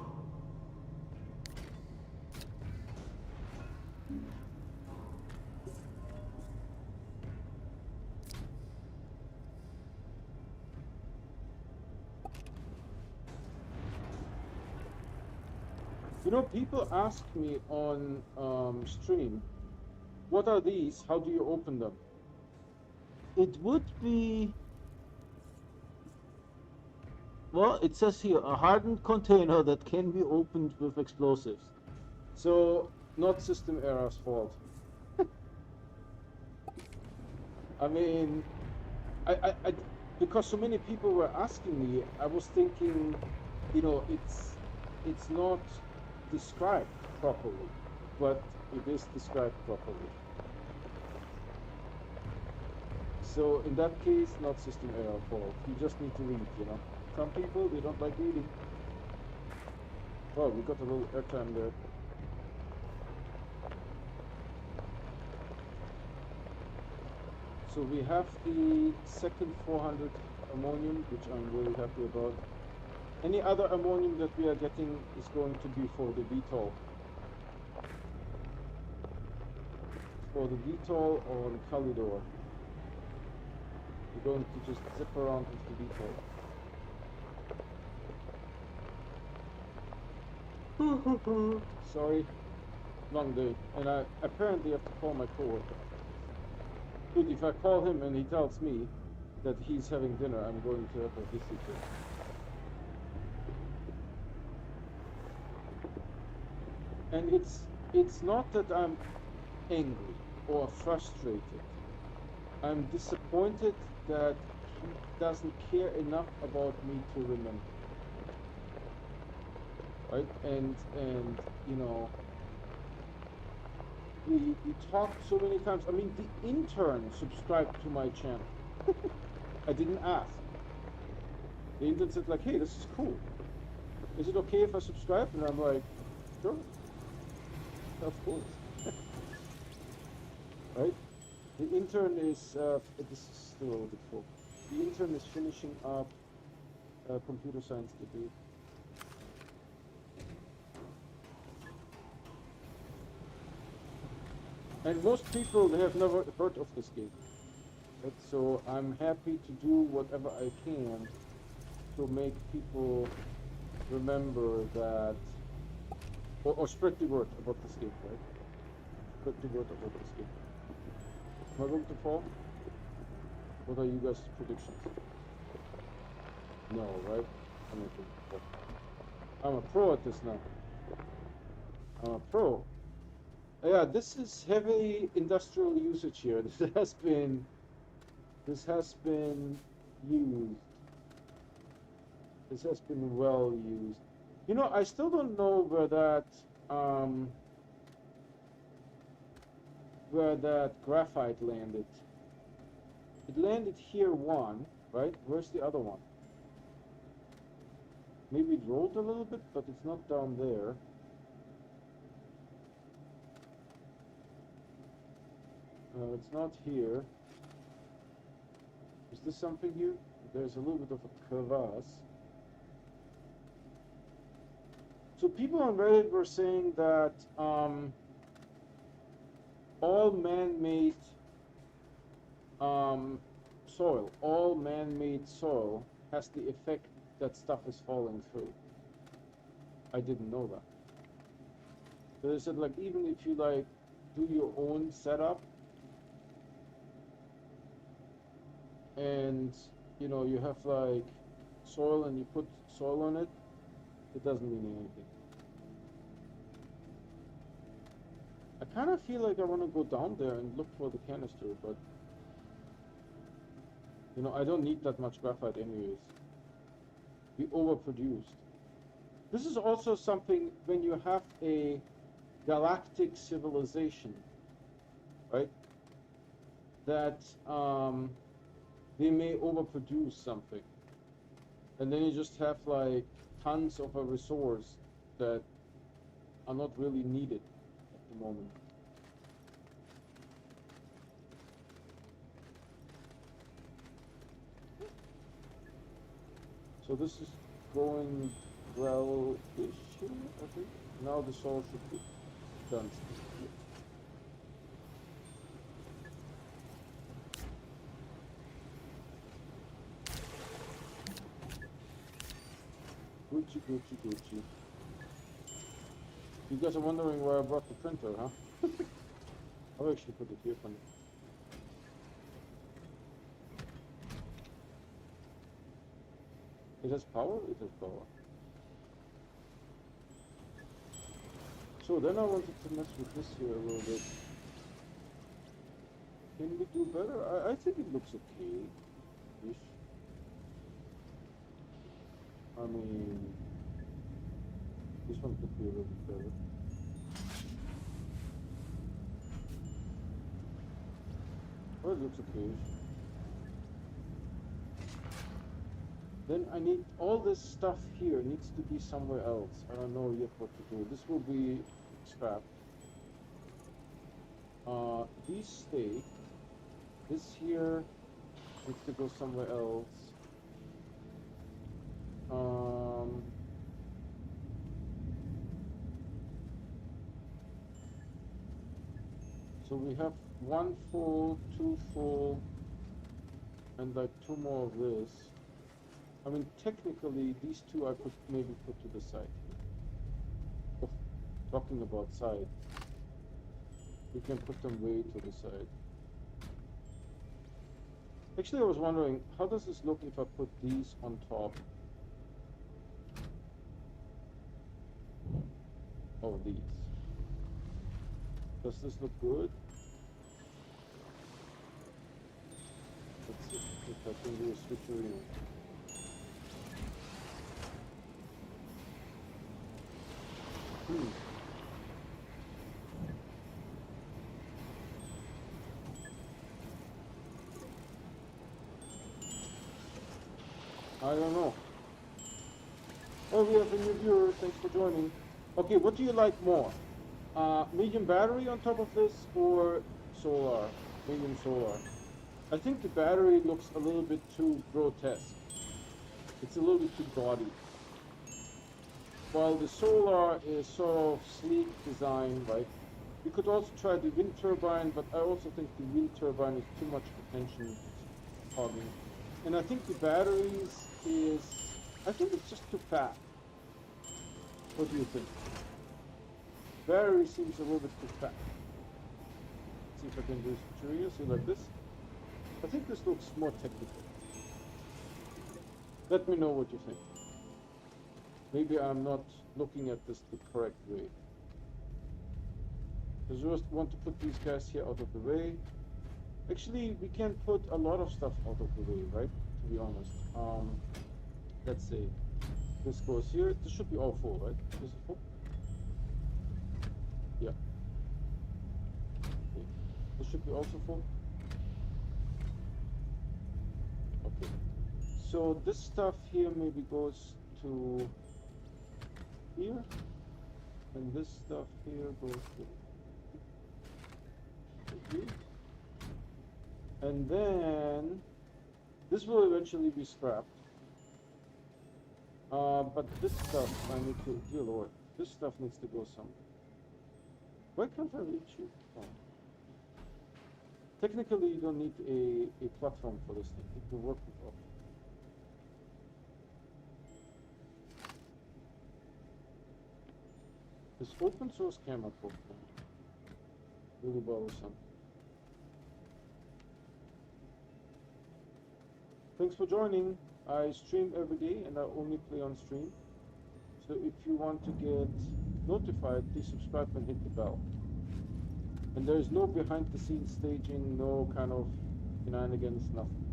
You know, people ask me on stream, what are these? How do you open them? It would be, well, it says here, a hardened container that can be opened with explosives. So, not system error's fault. I mean, I, because so many people were asking me, I was thinking, you know, it's not described properly, but it is described properly. So in that case, not system error fault. You just need to read, you know. Some people, they don't like reading. Oh, we got a little airtime there. So we have the second 400 ammonium, which I'm really happy about. Any other ammonium that we are getting is going to be for the VTOL. For the VTOL or the Calidor. We're going to just zip around with the VTOL. Sorry, long day. And I apparently have to call my coworker. Dude, if I call him and he tells me that he's having dinner, I'm going to have a visitor. And it's not that I'm angry or frustrated. I'm disappointed that he doesn't care enough about me to remember. Right? And you know, we talked so many times. I mean, the intern subscribed to my channel. I didn't ask. The intern said like, hey, this is cool. Is it okay if I subscribe? And I'm like, sure. Of course. right? The intern is, this is still a little bit full. The intern is finishing up a computer science degree. And most people, they have never heard of this game. Right? So I'm happy to do whatever I can to make people remember that, or spread the word about this game, right? Spread the word about this game. Am I going to fall? What are you guys' predictions? No, right? I'm not going to fall. I'm a pro at this now. I'm a pro. Yeah, this is heavy industrial usage here. This has been used. This has been well used. You know, I still don't know where that graphite landed. It landed here one, right? Where's the other one? Maybe it rolled a little bit, but it's not down there. It's not here. Is this something here? There's a little bit of a crevasse. So people on Reddit were saying that all man-made soil, all man-made soil has the effect that stuff is falling through. I didn't know that. So they said, like, even if you like do your own setup and you know you have like soil and you put soil on it, it doesn't mean anything. I kind of feel like I want to go down there and look for the canister, but you know, I don't need that much graphite anyways. We overproduced. This is also something when you have a galactic civilization, right? That they may overproduce something. And then you just have like tons of a resource that are not really needed at the moment. So this is going well-ish here, I think. Now the soil should be done. Gucci, Gucci, Gucci. You guys are wondering where I brought the printer, huh? I'll actually put it here for now. It has power? It has power. So then I wanted to mess with this here a little bit. Can we do better? I think it looks okay-ish. I mean, this one could be a little bit better. Oh, it looks okay-ish. Then I need, all this stuff here needs to be somewhere else. I don't know yet what to do. This will be scrap. These stay. This here needs to go somewhere else. So we have 1 full, 2 full, and like 2 more of this. I mean, technically, these 2 I could maybe put to the side. Oh, talking about side, we can put them way to the side. Actually, I was wondering, how does this look if I put these on top of these? Does this look good? Let's see if I can do a switcheroo. I don't know. Oh, we have a new viewer. Thanks for joining. Okay, what do you like more? Medium battery on top of this, or solar, medium solar. I think the battery looks a little bit too grotesque. It's a little bit too gaudy. While the solar is sort of sleek design, right? You could also try the wind turbine, but I also think the wind turbine is too much attention hogging. And I think the batteries is, I think it's just too fat. What do you think? Battery seems a little bit too fat. Let's see if I can do some tutorial, see like this. I think this looks more technical. Let me know what you think. Maybe I'm not looking at this the correct way. I just want to put these guys here out of the way. Actually, we can put a lot of stuff out of the way, right? To be honest. Let's say this goes here. This should be all full, right? This is full? Yeah. Okay. This should be also full. Okay. So this stuff here maybe goes to here, and this stuff here goes to here. And then this will eventually be scrapped. But this stuff I need to, dear Lord, this stuff needs to go somewhere. Why can't I reach you? Oh. Technically, you don't need a platform for this thing. You can work with it. This open source camera program really bothersome. Thanks for joining. I stream every day and I only play on stream. So if you want to get notified, please subscribe and hit the bell. And there is no behind the scenes staging, no kind of shenanigans, nothing.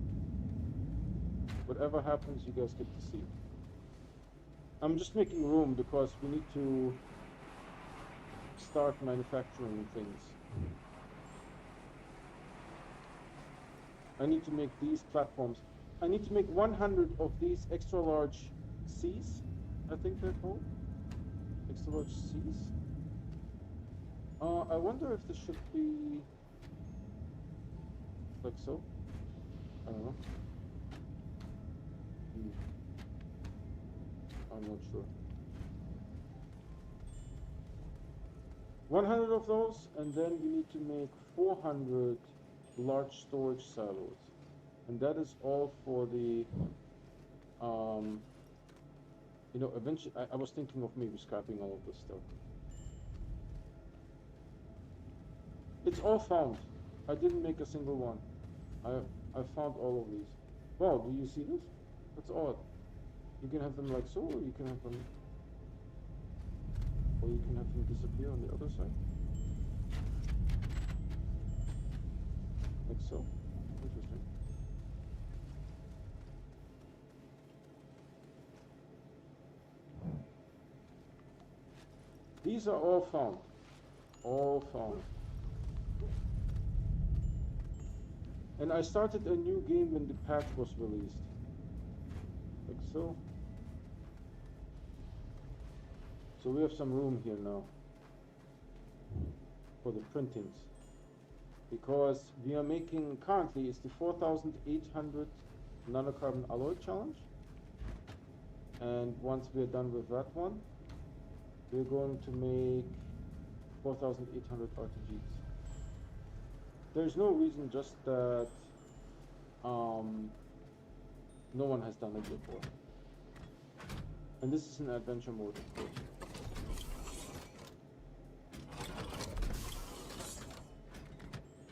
Whatever happens, you guys get to see. I'm just making room because we need to start manufacturing things. I need to make these platforms. I need to make 100 of these extra large Cs, I think they're called. Extra large Cs. I wonder if this should be like so. I don't know. I'm not sure. 100 of those, and then we need to make 400 large storage silos. And that is all for the, you know, eventually, I was thinking of maybe scrapping all of this stuff. It's all found. I didn't make a single one. I found all of these. Wow, do you see this? That's odd. You can have them like so, or you can have them, or you can have them disappear on the other side. Like so. Interesting. These are all found. All found. And I started a new game when the patch was released. Like so. So we have some room here now for the printings. Because we are making, currently it's the 4,800 nanocarbon alloy challenge. And once we're done with that one, we're going to make 4,800 RTGs. There's no reason, just that no one has done it before. And this is an adventure mode, of course.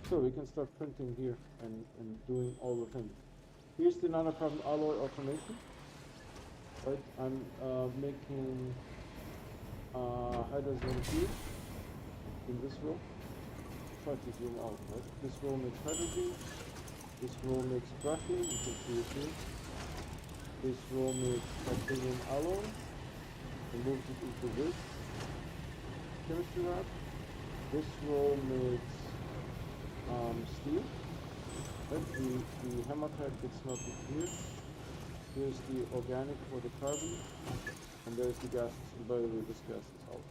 So we can start printing here and doing all the things. Here's the nanocarbon alloy automation. Right, I'm making hydrogen here in this row. Try to zoom out, right? This row makes hydrogen, this row makes graphene, you can see it here. This row makes titanium alloy and moves it into this chemistry lab. This row makes steel. Right? The hematite gets melted here. Here's the organic for the carbon, and there's the gases. And by the way, this gas is out.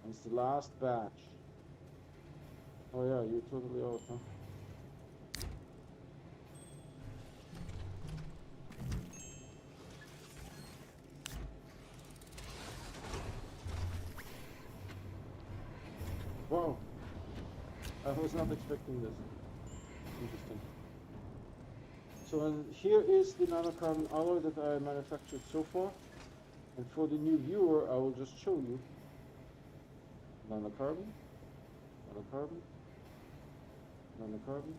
And it's the last batch. Oh yeah, you're totally out, huh? Wow, I was not expecting this. Interesting. So here is the nanocarbon alloy that I manufactured so far. And for the new viewer, I will just show you nanocarbon, nanocarbon, nanocarbon,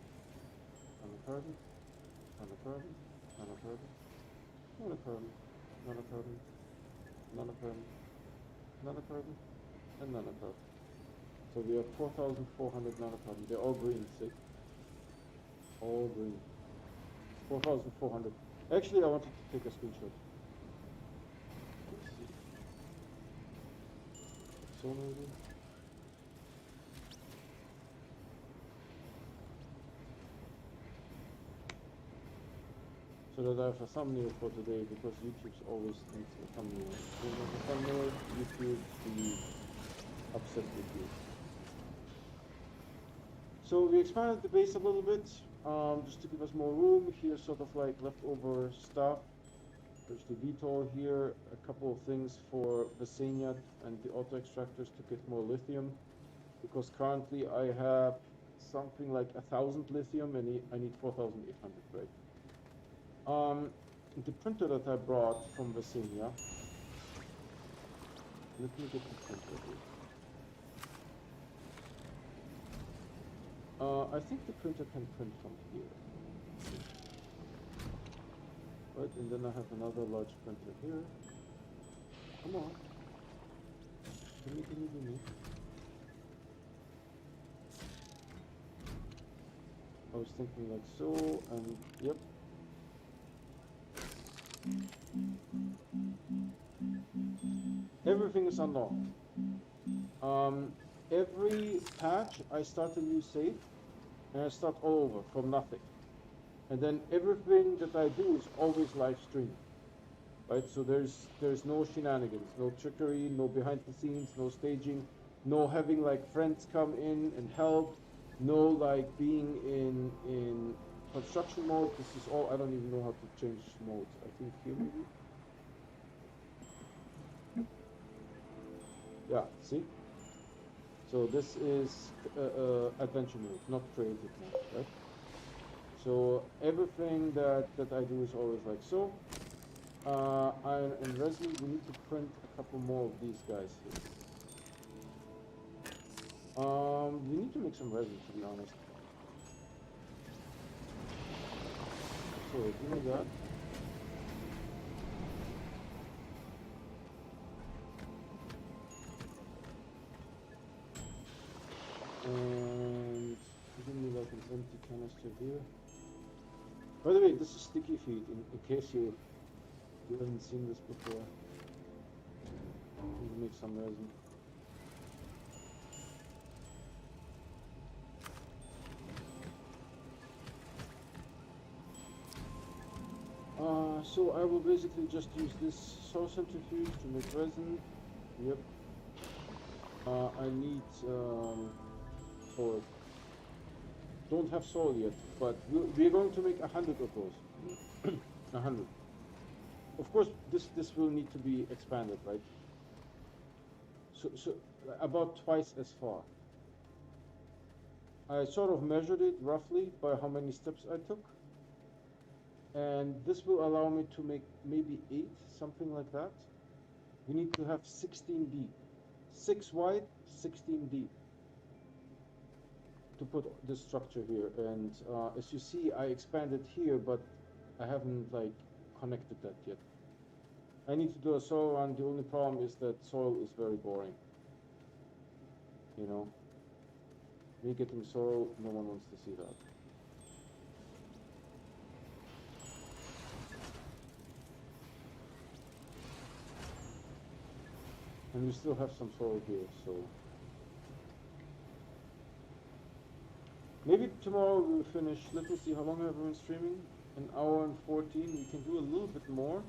nanocarbon, nanocarbon, nanocarbon, nanocarbon, nanocarbon, nanocarbon, nanocarbon, and nanocarbon. So we have 4,400 nanocarbon. They're all green, see? All green. 4,400. Actually, I wanted to take a screenshot. Let's see. So maybe. So that I have a thumbnail for today, because YouTube's always needs a thumbnail. If there's a thumbnail, YouTube will be upset with you. So we expanded the base a little bit, just to give us more room. Here's sort of like leftover stuff. There's the VTOL here, a couple of things for Vesania and the auto extractors to get more lithium, because currently I have something like 1,000 lithium and I need 4,800, right? The printer that I brought from Vesania, let me get the printer here. I think the printer can print from here. Right, and then I have another large printer here. Come on. Give me. I was thinking like so, and yep. Everything is unlocked. Every patch I start a new save, and I start all over from nothing. And then everything that I do is always live streamed, right? So there's no shenanigans, no trickery, no behind the scenes, no staging, no having like friends come in and help, no like being in construction mode. This is all, I don't even know how to change modes. I think here maybe. Yeah, see? So this is adventure mode, not creative mode, right? So everything that I do is always like so. And resin, we need to print a couple more of these guys here. We need to make some resin, to be honest. So give me that. And give me like an empty canister here. By the way, this is sticky feed, in case you haven't seen this before. Let me make some resin. So I will basically just use this soil centrifuge to make resin. Yep. I need soil. Don't have soil yet, but we're going to make 100 of those. 100. Of course, this will need to be expanded, right? So about twice as far. I sort of measured it roughly by how many steps I took. And this will allow me to make maybe 8, something like that. We need to have 16 deep. 6 wide, 16 deep. To put this structure here. And as you see, I expanded here, but I haven't like connected that yet. I need to do a soil run. The only problem is that soil is very boring. You know, me getting soil, no one wants to see that. And we still have some soil here, so maybe tomorrow we'll finish. Let me see, how long have we been streaming? 1 hour and 14. We can do a little bit more.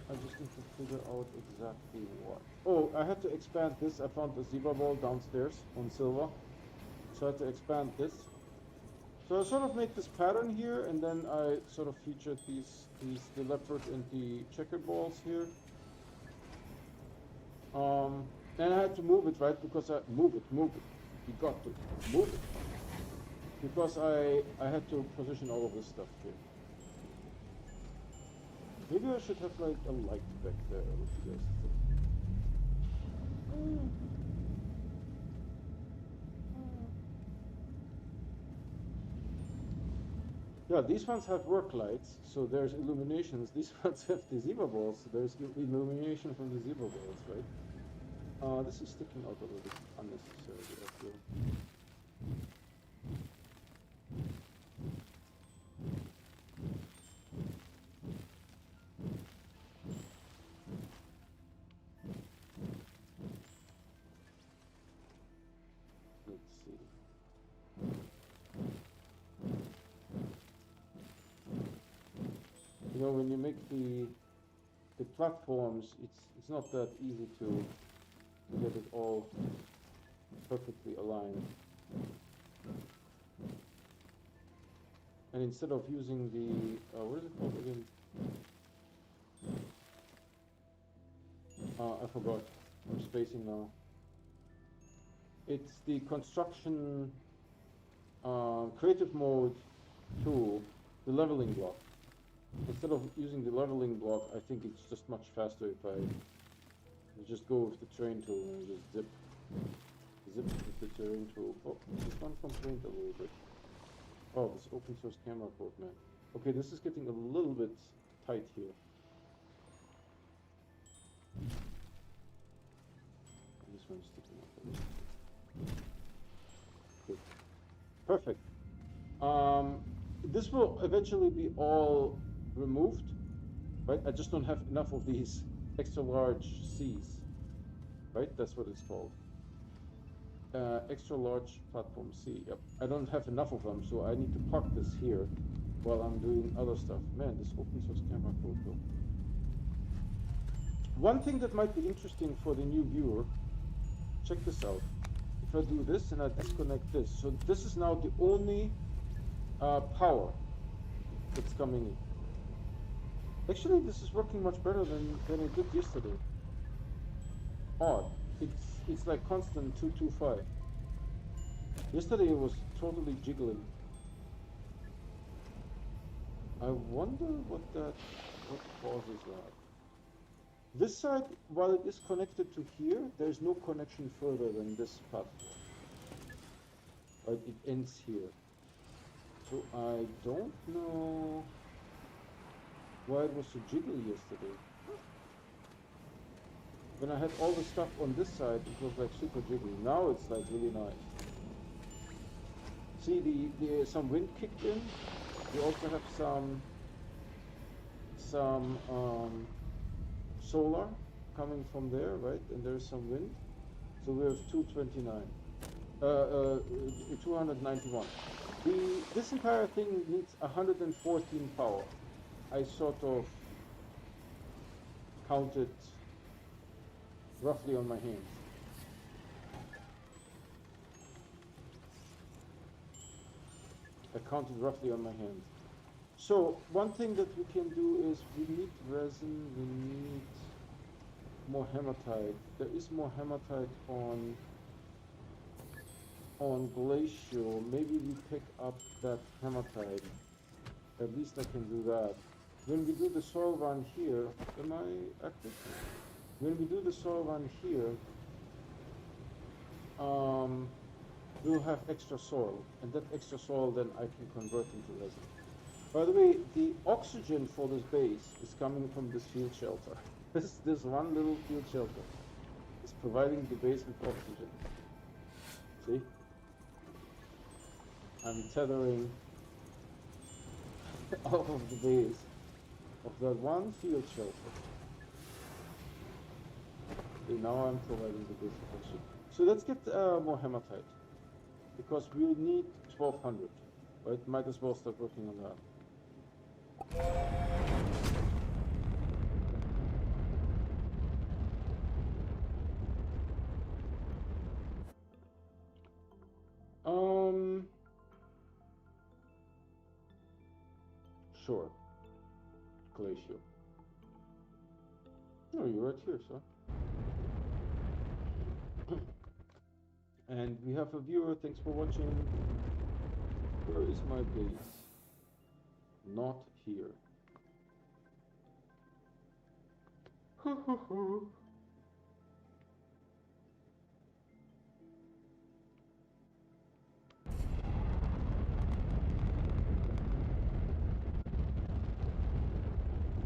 I just need to figure out exactly what. Oh, I had to expand this. I found the zebra ball downstairs on silver. So I had to expand this. So I sort of made this pattern here, and then I sort of featured the leopard and the checkered balls here. And I had to move it, right? Because I move it. You got to move it. Because I had to position all of this stuff here. Maybe I should have like a light back there. What do you guys think? Yeah, these ones have work lights, so there's illuminations. These ones have the zebra balls, so there's illumination from the zebra balls, right? This is sticking out a little bit unnecessarily, I feel. Let's see. You know, when you make the platforms, it's not that easy to get it all perfectly aligned. And instead of using the what is it called again? I forgot. I'm spacing now. It's the construction creative mode tool, the leveling block. Instead of using the leveling block, I think it's just much faster if I just go with the terrain tool and just zip with the terrain tool. Oh, this one complained a little bit. Oh, this open source camera code, man. Okay, this is getting a little bit tight here. This one's sticking up a little. Good. Perfect. This will eventually be all removed, right? I just don't have enough of these extra large C's, right? That's what it's called. Extra large platform C. Yep. I don't have enough of them, so I need to park this here while I'm doing other stuff. Man, this open source camera code though. One thing that might be interesting for the new viewer, check this out. If I do this and I disconnect this, so this is now the only power that's coming in. Actually, this is working much better than it did yesterday. Odd. It's like constant 225. Yesterday it was totally jiggling. I wonder what causes that. This side, while it is connected to here, there's no connection further than this platform. Right, it ends here. So I don't know why it was so jiggly yesterday. When I had all the stuff on this side, it was like super jiggly. Now it's like really nice. See, some wind kicked in. We also have some solar coming from there, right? And there's some wind. So we have 229, 291. This entire thing needs 114 power. I sort of counted roughly on my hands. I counted roughly on my hands. So one thing that we can do is we need resin, we need more hematite. There is more hematite on glacial. Maybe we pick up that hematite. At least I can do that. When we do the soil run here, am I active? When we do the soil run here, we'll have extra soil, and that extra soil then I can convert into resin. By the way, the oxygen for this base is coming from this field shelter. This one little field shelter is providing the base with oxygen. See? I'm tethering off of the base of that one field shelter. Okay, now I'm providing the base with oxygen. So let's get more hematite, because we'll need 1200, right? Might as well start working on that. Sure. Glacial. No, you're right here, sir. And we have a viewer. Thanks for watching. Where is my base? Not here.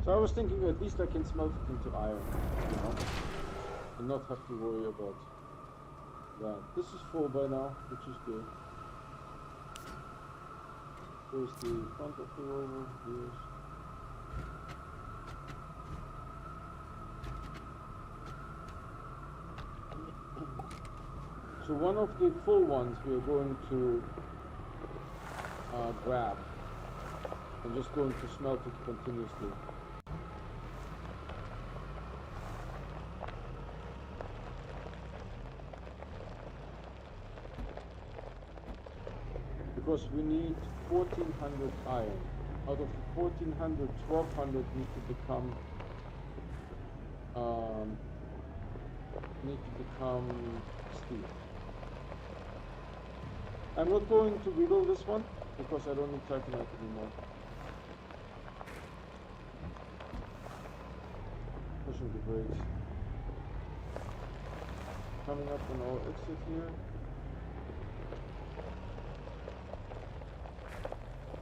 So I was thinking at least I can smelt it into iron, you know, and not have to worry about that. This is full by now, which is good. There's the front of the rover, here's. So one of the full ones we are going to grab. I'm just going to smelt it continuously. Because we need 1400 iron. Out of the 1400, 1200 need to become steel. I'm not going to wiggle this one because I don't need titanite anymore. Pushing the brakes. Coming up on our exit here.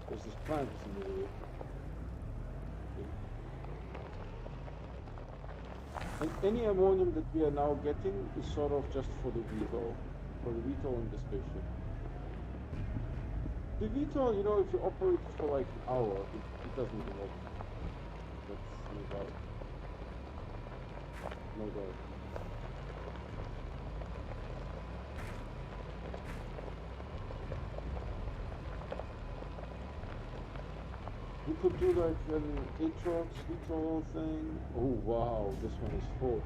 There's this plant in the way. And any ammonium that we are now getting is sort of just for the VTOL in the spaceship. The VTOL, you know, if you operate it for like an hour, it doesn't even work. That's no doubt. No doubt. We could do like an Atrox VTOL thing. Oh wow, this one is full.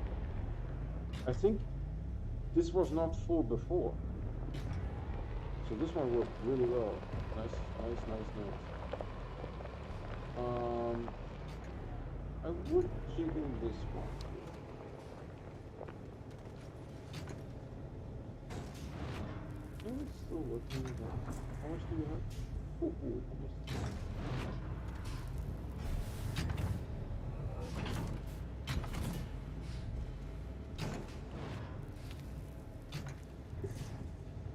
I think this was not full before. So this one worked really well. Nice. I would jiggle this one. And it's still working. How much do we have? Oh, almost.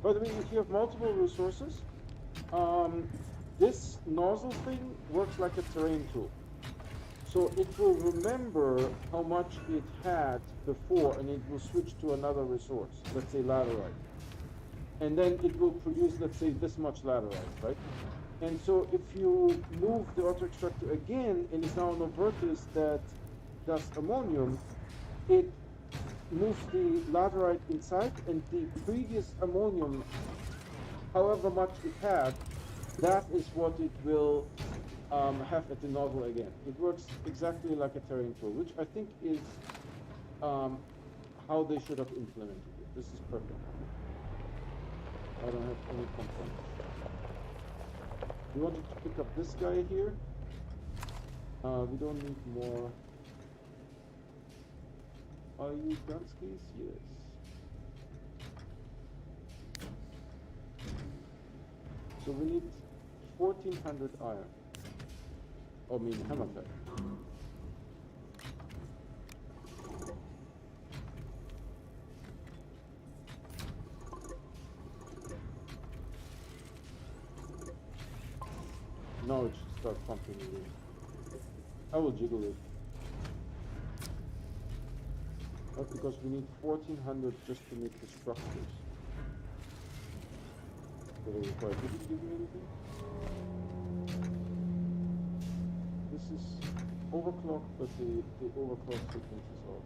By the way, if you have multiple resources, this nozzle thing works like a terrain tool. So it will remember how much it had before and it will switch to another resource, let's say laterite. And then it will produce, let's say, this much laterite, right? And so if you move the auto-extractor again and it's now on a vertex that does ammonium, it moves the laterite inside and the previous ammonium, however much it had, that is what it will have at the nozzle again. It works exactly like a terrain tool, which I think is how they should have implemented it. This is perfect. I don't have any complaints. We wanted to pick up this guy here. We don't need more. Are you Gunskis? Yes. So we need 1400 iron. I mean hematite. Now it should start pumping again. I will jiggle it. But because we need 1400 just to make the structures. That are required. Did it give me anything? This is overclocked, but the overclock sequence is off.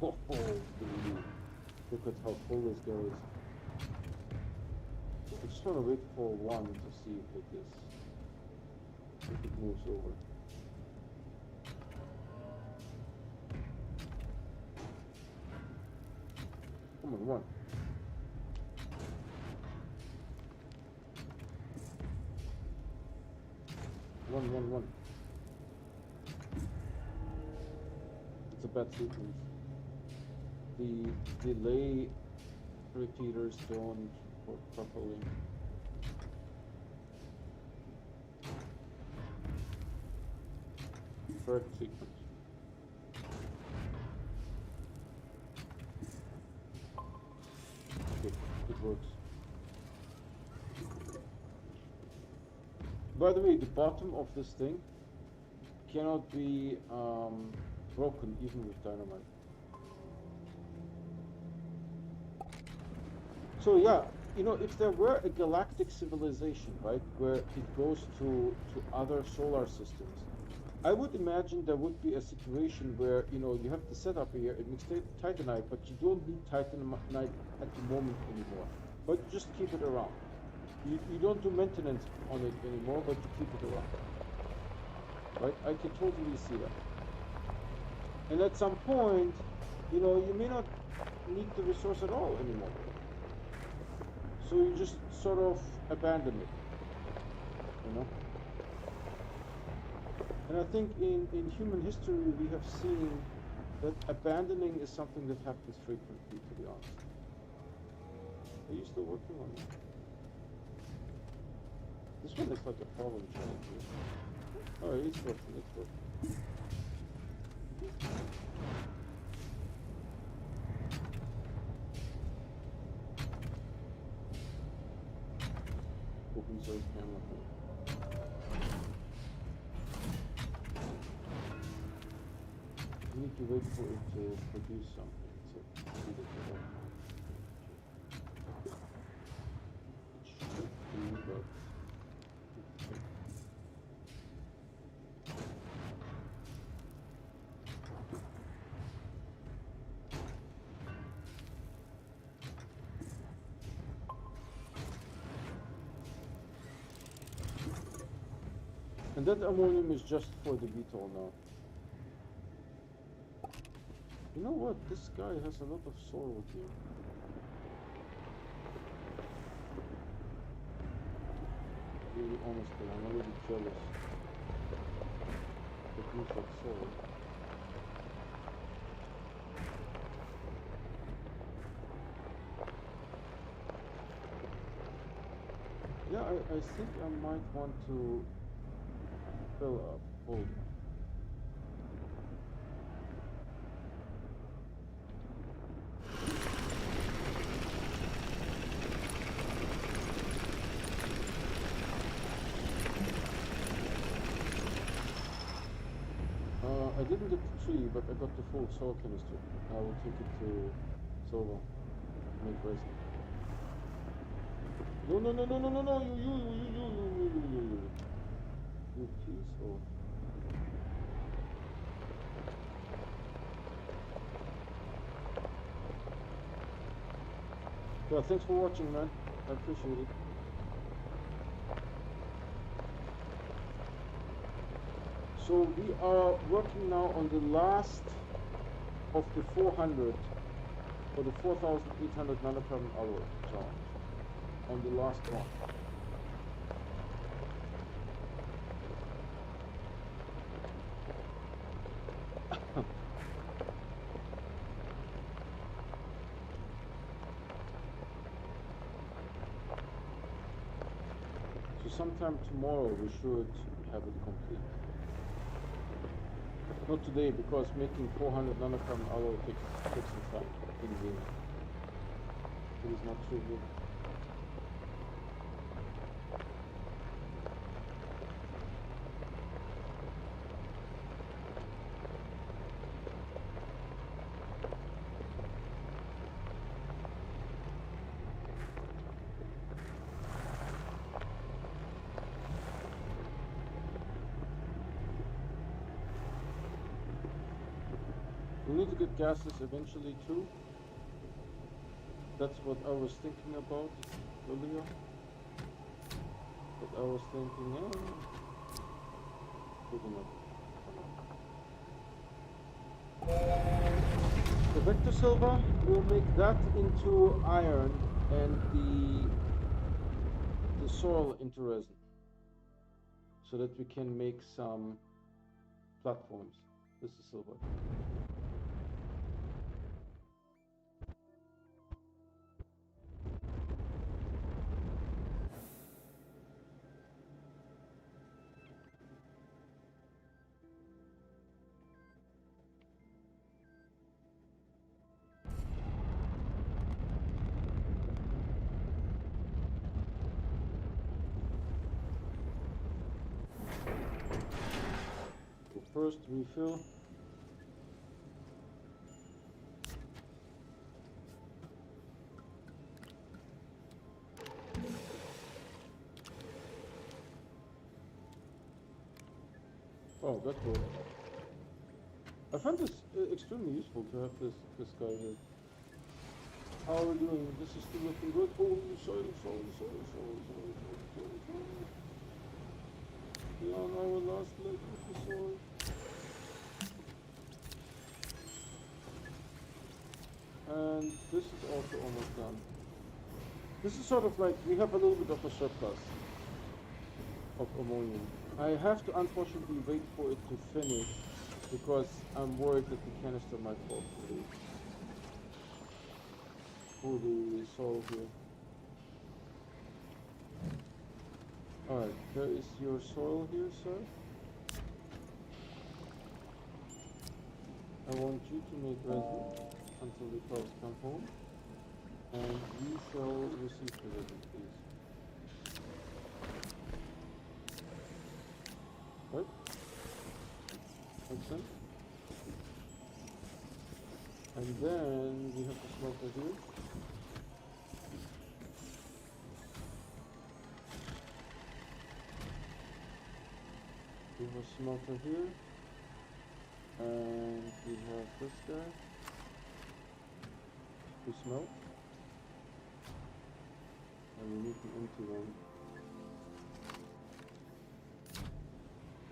Oh, look at how full this goes. I just want to wait for one to see if it moves over. Come on, one. 111. It's a bad sequence. The delay repeaters don't work properly. Correct sequence. Okay, it works. By the way, the bottom of this thing cannot be broken even with dynamite. So yeah, you know, if there were a galactic civilization, right, where it goes to other solar systems, I would imagine there would be a situation where, you know, you have the setup here, it makes titanite, but you don't need titanite at the moment anymore. But you just keep it around. You don't do maintenance on it anymore, but you keep it around. Right? I can totally see that. And at some point, you know, you may not need the resource at all anymore. So you just sort of abandon it, you know? And I think in human history we have seen that abandoning is something that happens frequently, to be honest. Are you still working on it? This one is like a problem child here. Alright, it's working, it's working. Open source camera thing. You need to wait for it to produce something, so see that you have. It should be, but and that ammonium is just for the VTOL now. You know what? This guy has a lot of soil here. Really honestly, I'm a little jealous. It looks like soil. Yeah, I think I might want to fill up. Hold on. I didn't get the tree, but I got the full soil chemistry. I will take it to Silva. Make resin. No, no, no, no, no, no, no, you piece of... Yeah, thanks for watching, man. I appreciate it. So we are working now on the last of the 400 or the 4,800 nanocarbon alloy challenge. On the last one. So sometime tomorrow we should have it complete. Not today, because making 400 nanocarbon alloy takes some time in game. It is not trivial. We need to get gases eventually too. That's what I was thinking about earlier. But I was thinking, good enough. The vector silver will make that into iron and the soil into resin. so that we can make some platforms. This is silver. First refill. Oh, that works. I find this extremely useful to have this guy here. How are we doing? This is still looking good. Oh, soil. Beyond our last leg of the soil. And this is also almost done. This is sort of like, we have a little bit of a surplus of ammonium. I have to unfortunately wait for it to finish because I'm worried that the canister might fall through the soil here. Alright, there is your soil here, sir. I want you to make resin until the clouds come home, and you shall receive the resin, please. Right? Makes sense? And then we have the smelter here. We have a smelter here. And we have this guy to smelt. And we need an empty one.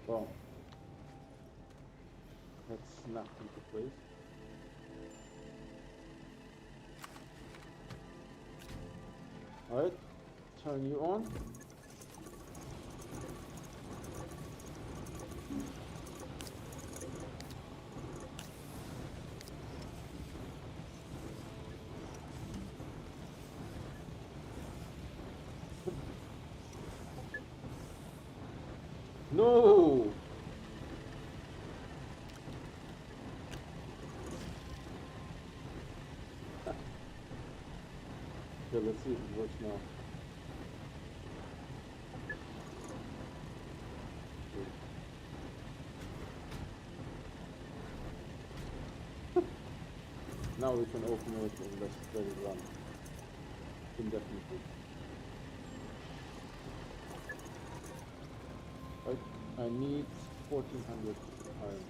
Wow. That snapped into place. Alright, turn you on. No! Okay, let's see if it works now. Now we can open it and let's let it run indefinitely. Right, I need 1400 iron.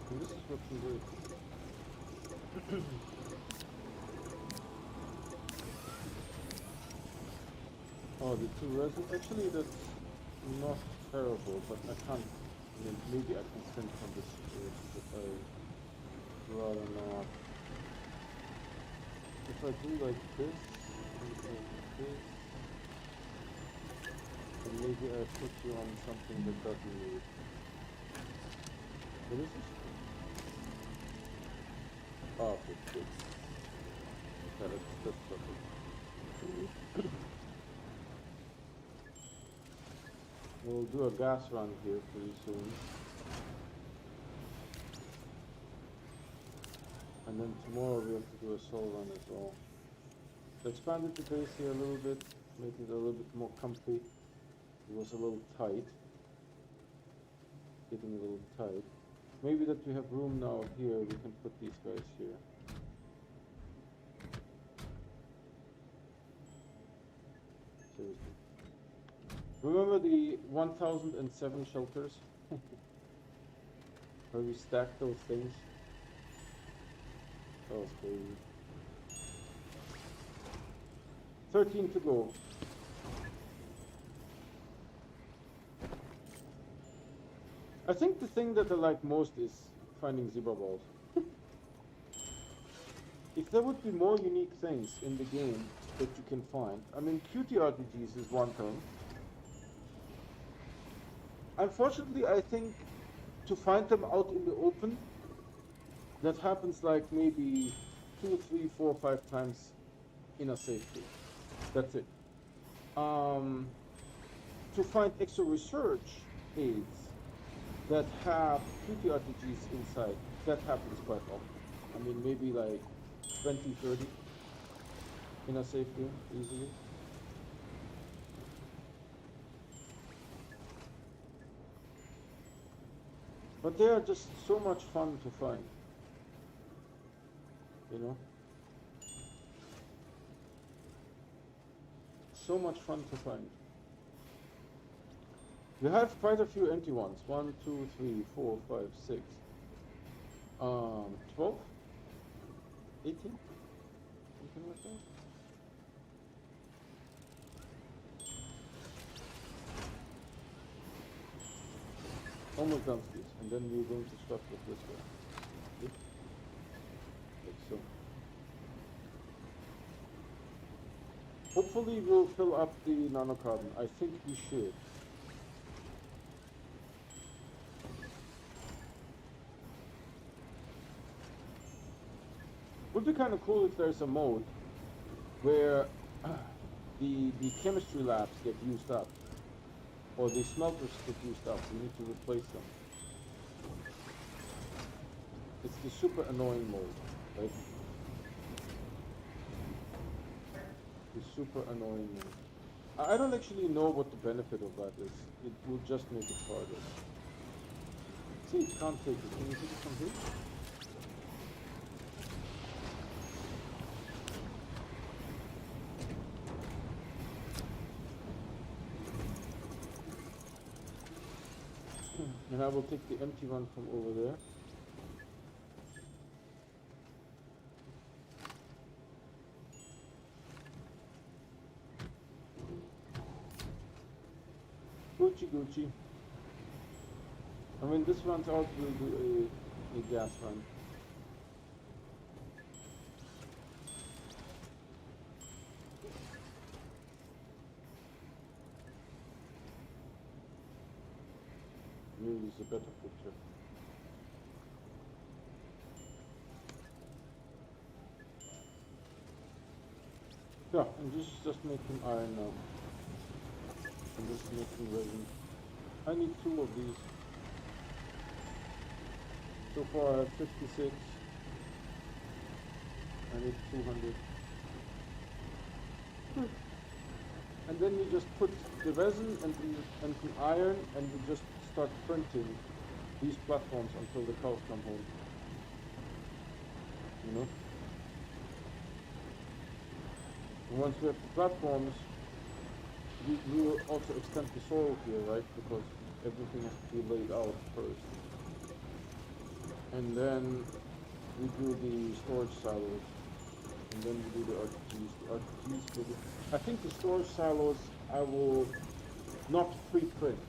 And this is working great. Oh, the 2 resin. Actually, that's not terrible, but I can't. I mean, maybe I can print from this situation, but I rather not. If I do like this, and like this, then maybe I put you on something that doesn't need. What is this? Oh, okay, good. Yeah, that's perfect. We'll do a gas run here pretty soon. And then tomorrow we have to do a soul run as well. So expanded the base here a little bit, made it a little bit more comfy. It was a little tight. Getting a little tight. Maybe that we have room now here, we can put these guys here. Seriously. Remember the 1007 shelters? Where we stacked those things? That was crazy. 13 to go. I think the thing that I like most is finding zebra balls. If there would be more unique things in the game that you can find, I mean, QT RPGs is one thing. Unfortunately, I think to find them out in the open, that happens like maybe 2, 3, 4, 5 times in a safe place. That's it. To find extra research aids that have pretty RTGs inside, that happens quite often. I mean, maybe like 20, 30 in a safe room, easily. But they are just so much fun to find, you know? So much fun to find. You have quite a few empty ones. 1, 2, 3, 4, 5, 6. 12? 18? Something like that? Almost done, please. And then we're going to start with this one. Okay? Like so. Hopefully we'll fill up the nanocarbon. I think we should. Would be kind of cool if there's a mode where the chemistry labs get used up, or the smelters get used up. We need to replace them. It's the super annoying mode, right? The super annoying mode. I don't actually know what the benefit of that is. It will just make it harder. See, it can't take it. Can you take it from here? And I will take the empty one from over there. Gucci Gucci. And when this runs out, we'll do a gas run. Maybe it's a better picture. Yeah, and this is just making iron now. And this is making resin. I need 2 of these. So far I have 56. I need 200. And then you just put the resin and the iron, and you just start printing these platforms until the cows come home. You know? And once we have the platforms, we will also extend the soil here, right? Because everything has to be laid out first. And then we do the storage silos. And then we do the RTGs. The RTGs will be... I think the storage silos I will not pre-print.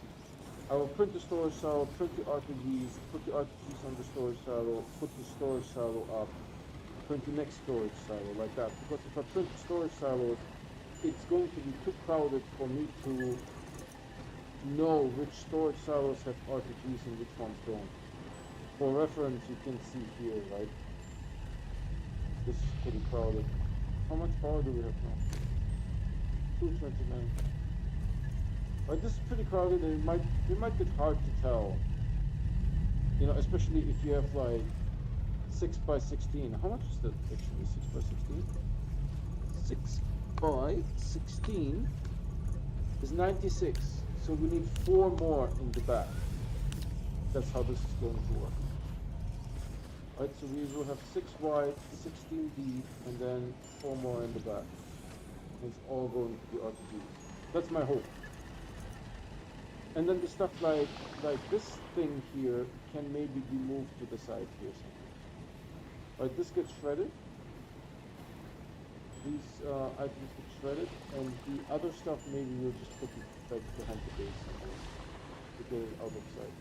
I will print the storage silo, print the RTGs, put the RTGs on the storage silo, put the storage silo up, print the next storage silo, like that. Because if I print the storage silos, it's going to be too crowded for me to know which storage silos have RTGs and which ones don't. For reference, you can see here, right? This is pretty crowded. How much power do we have now? 229. Right, this is pretty crowded, and it might get hard to tell. You know, especially if you have like 6 by 16. How much is that actually? 6 by 16? 6 by 16 is 96. So we need 4 more in the back. That's how this is going to work. Right, so we will have 6 wide, 16 deep, and then 4 more in the back. It's all going to be RTGs. That's my hope. And then the stuff like this thing here can maybe be moved to the side here somewhere. Right, this gets shredded. These items get shredded, and the other stuff maybe we'll just put it like behind the base somewhere to get it out of sight.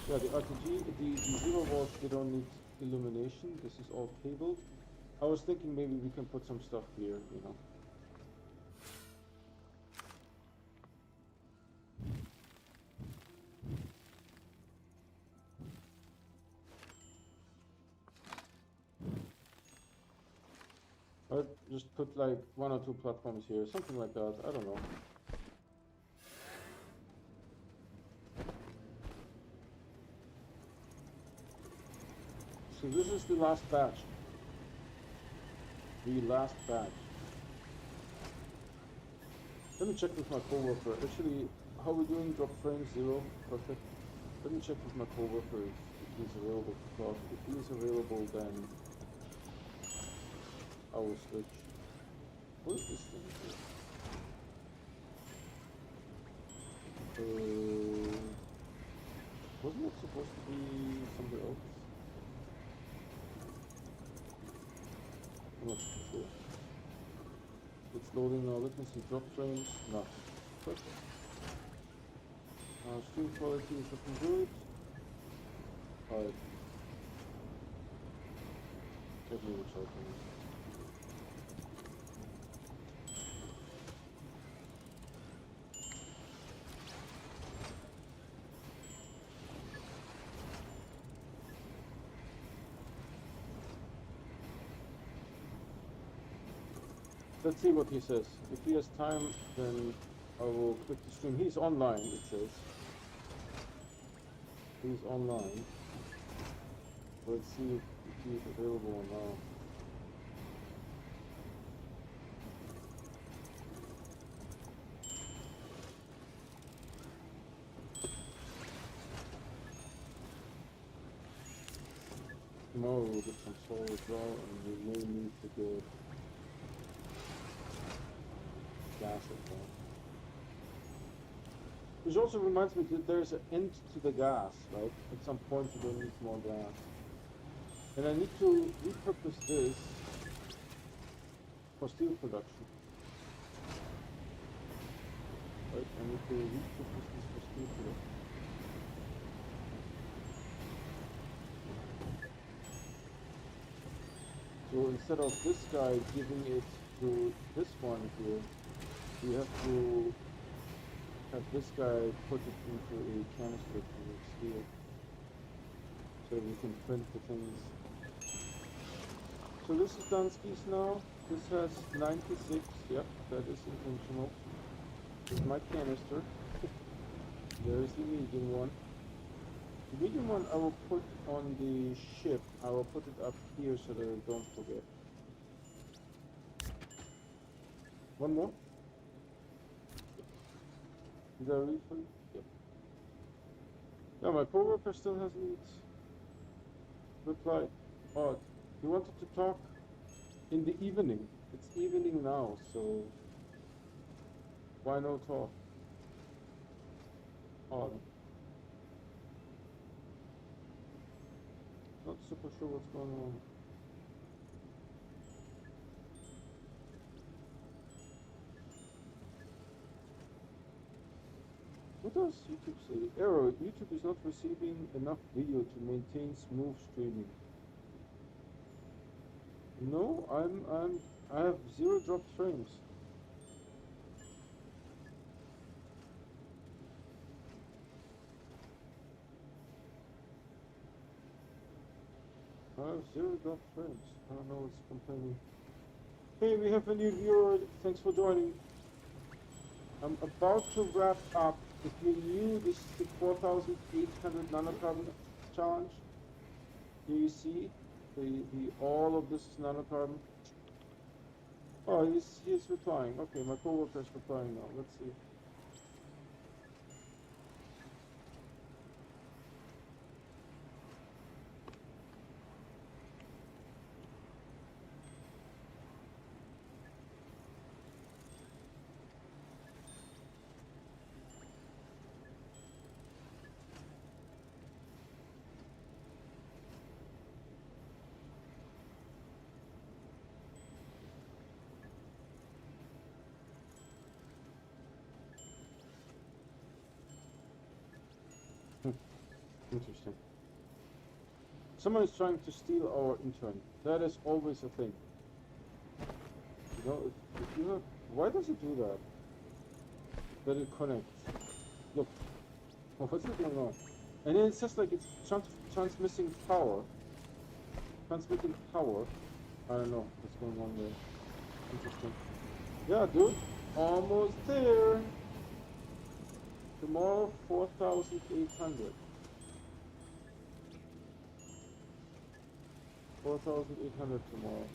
Yeah, the RTG, the 0 volts, they don't need illumination. This is all cabled. I was thinking maybe we can put some stuff here, you know. just put like 1 or 2 platforms here, something like that. I don't know. So this is the last batch. The last batch. Let me check with my coworker. Actually, how are we doing? Drop frame 0. Perfect. Let me check with my coworker if he's available to talk. If he is available, then I will switch. What is this thing here? Wasn't it supposed to be somewhere else? I'm not sure. It's loading now. Let me see. Drop frames. No. Perfect. Stream quality is looking good. Alright. Let me check on this. Let's see what he says. If he has time, then I will click the stream. He's online, it says. He's online. Let's see if he's available now. Tomorrow we'll get some solar as well, and we may need to get gas as well. Which also reminds me that there's an end to the gas, right? At some point you don't need more gas. And I need to repurpose this for steel production. Right? I need to repurpose this for steel production. So instead of this guy giving it to this one here, we have to have this guy put it into a canister to make steel, so we can print the things. So this is Dunsky's now. This has 96. Yep, that is intentional. This is my canister. There is the medium one. The medium one I will put on the ship. I will put it up here so that I don't forget. One more. Is that a refund? Yep. Yeah, my coworker still hasn't replied. Odd. He wanted to talk in the evening. It's evening now, so why no talk? Odd. Not super sure what's going on. What does YouTube say? Error. YouTube is not receiving enough video to maintain smooth streaming. No, I have 0 dropped frames. I have 0 dropped frames. I don't know what's complaining. Hey, we have a new viewer. Thanks for joining. I'm about to wrap up. If you're new, this is the 4,800 nanocarbon challenge. Here you see the all of this is nanocarbon. Oh, he's replying. Okay, my coworker is replying now. Let's see. Interesting. Someone is trying to steal our intern. That is always a thing. You know, if you have... Why does it do that? That it connects. Look. Oh, what's going on? And then it says like it's transmitting power. Transmitting power. I don't know what's going on there. Yeah, dude, almost there. Tomorrow, 4,800. 4,800 tomorrow.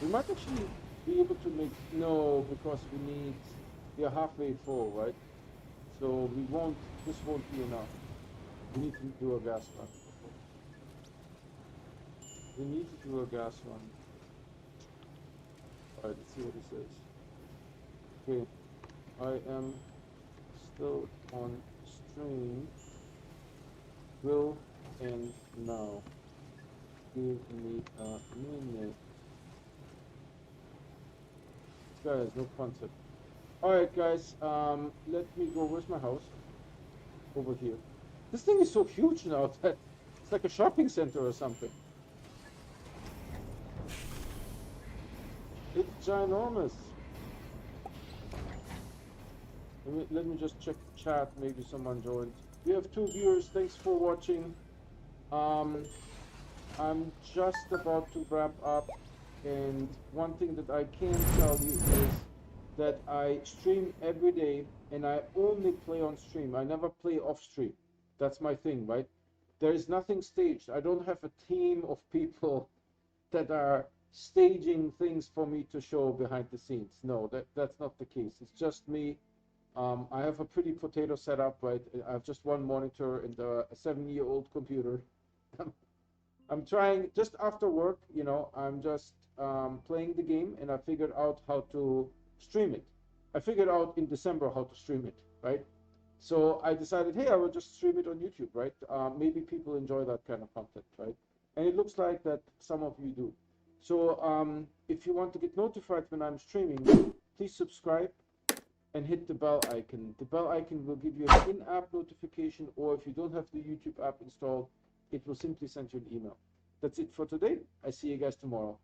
We might actually be able to make, no, because we are halfway full, right? So this won't be enough. We need to do a gas run. We need to do a gas run. Alright, let's see what it says. Okay, I am still on stream. Will end now. Give me a minute. This guy has no concept. Alright guys, let me go. Where's my house? Over here. This thing is so huge now that it's like a shopping center or something. It's ginormous. Let me just check the chat. Maybe someone joined. We have 2 viewers. Thanks for watching. I'm just about to wrap up, and one thing that I can tell you is that I stream every day, and I only play on stream. I never play off stream. That's my thing, right? There is nothing staged. I don't have a team of people that are staging things for me to show behind the scenes. No, that's not the case. It's just me. I have a pretty potato setup, right? I have just one monitor and a 7-year-old computer. I'm trying just after work, I'm just playing the game, and I figured out how to stream it. I figured out in December how to stream it, right? So I decided, hey, I will just stream it on YouTube, right? Maybe people enjoy that kind of content, right? And it looks like that some of you do. So if you want to get notified when I'm streaming, please subscribe and hit the bell icon. The bell icon will give you an in-app notification, or if you don't have the YouTube app installed, it will simply send you an email. That's it for today. I see you guys tomorrow.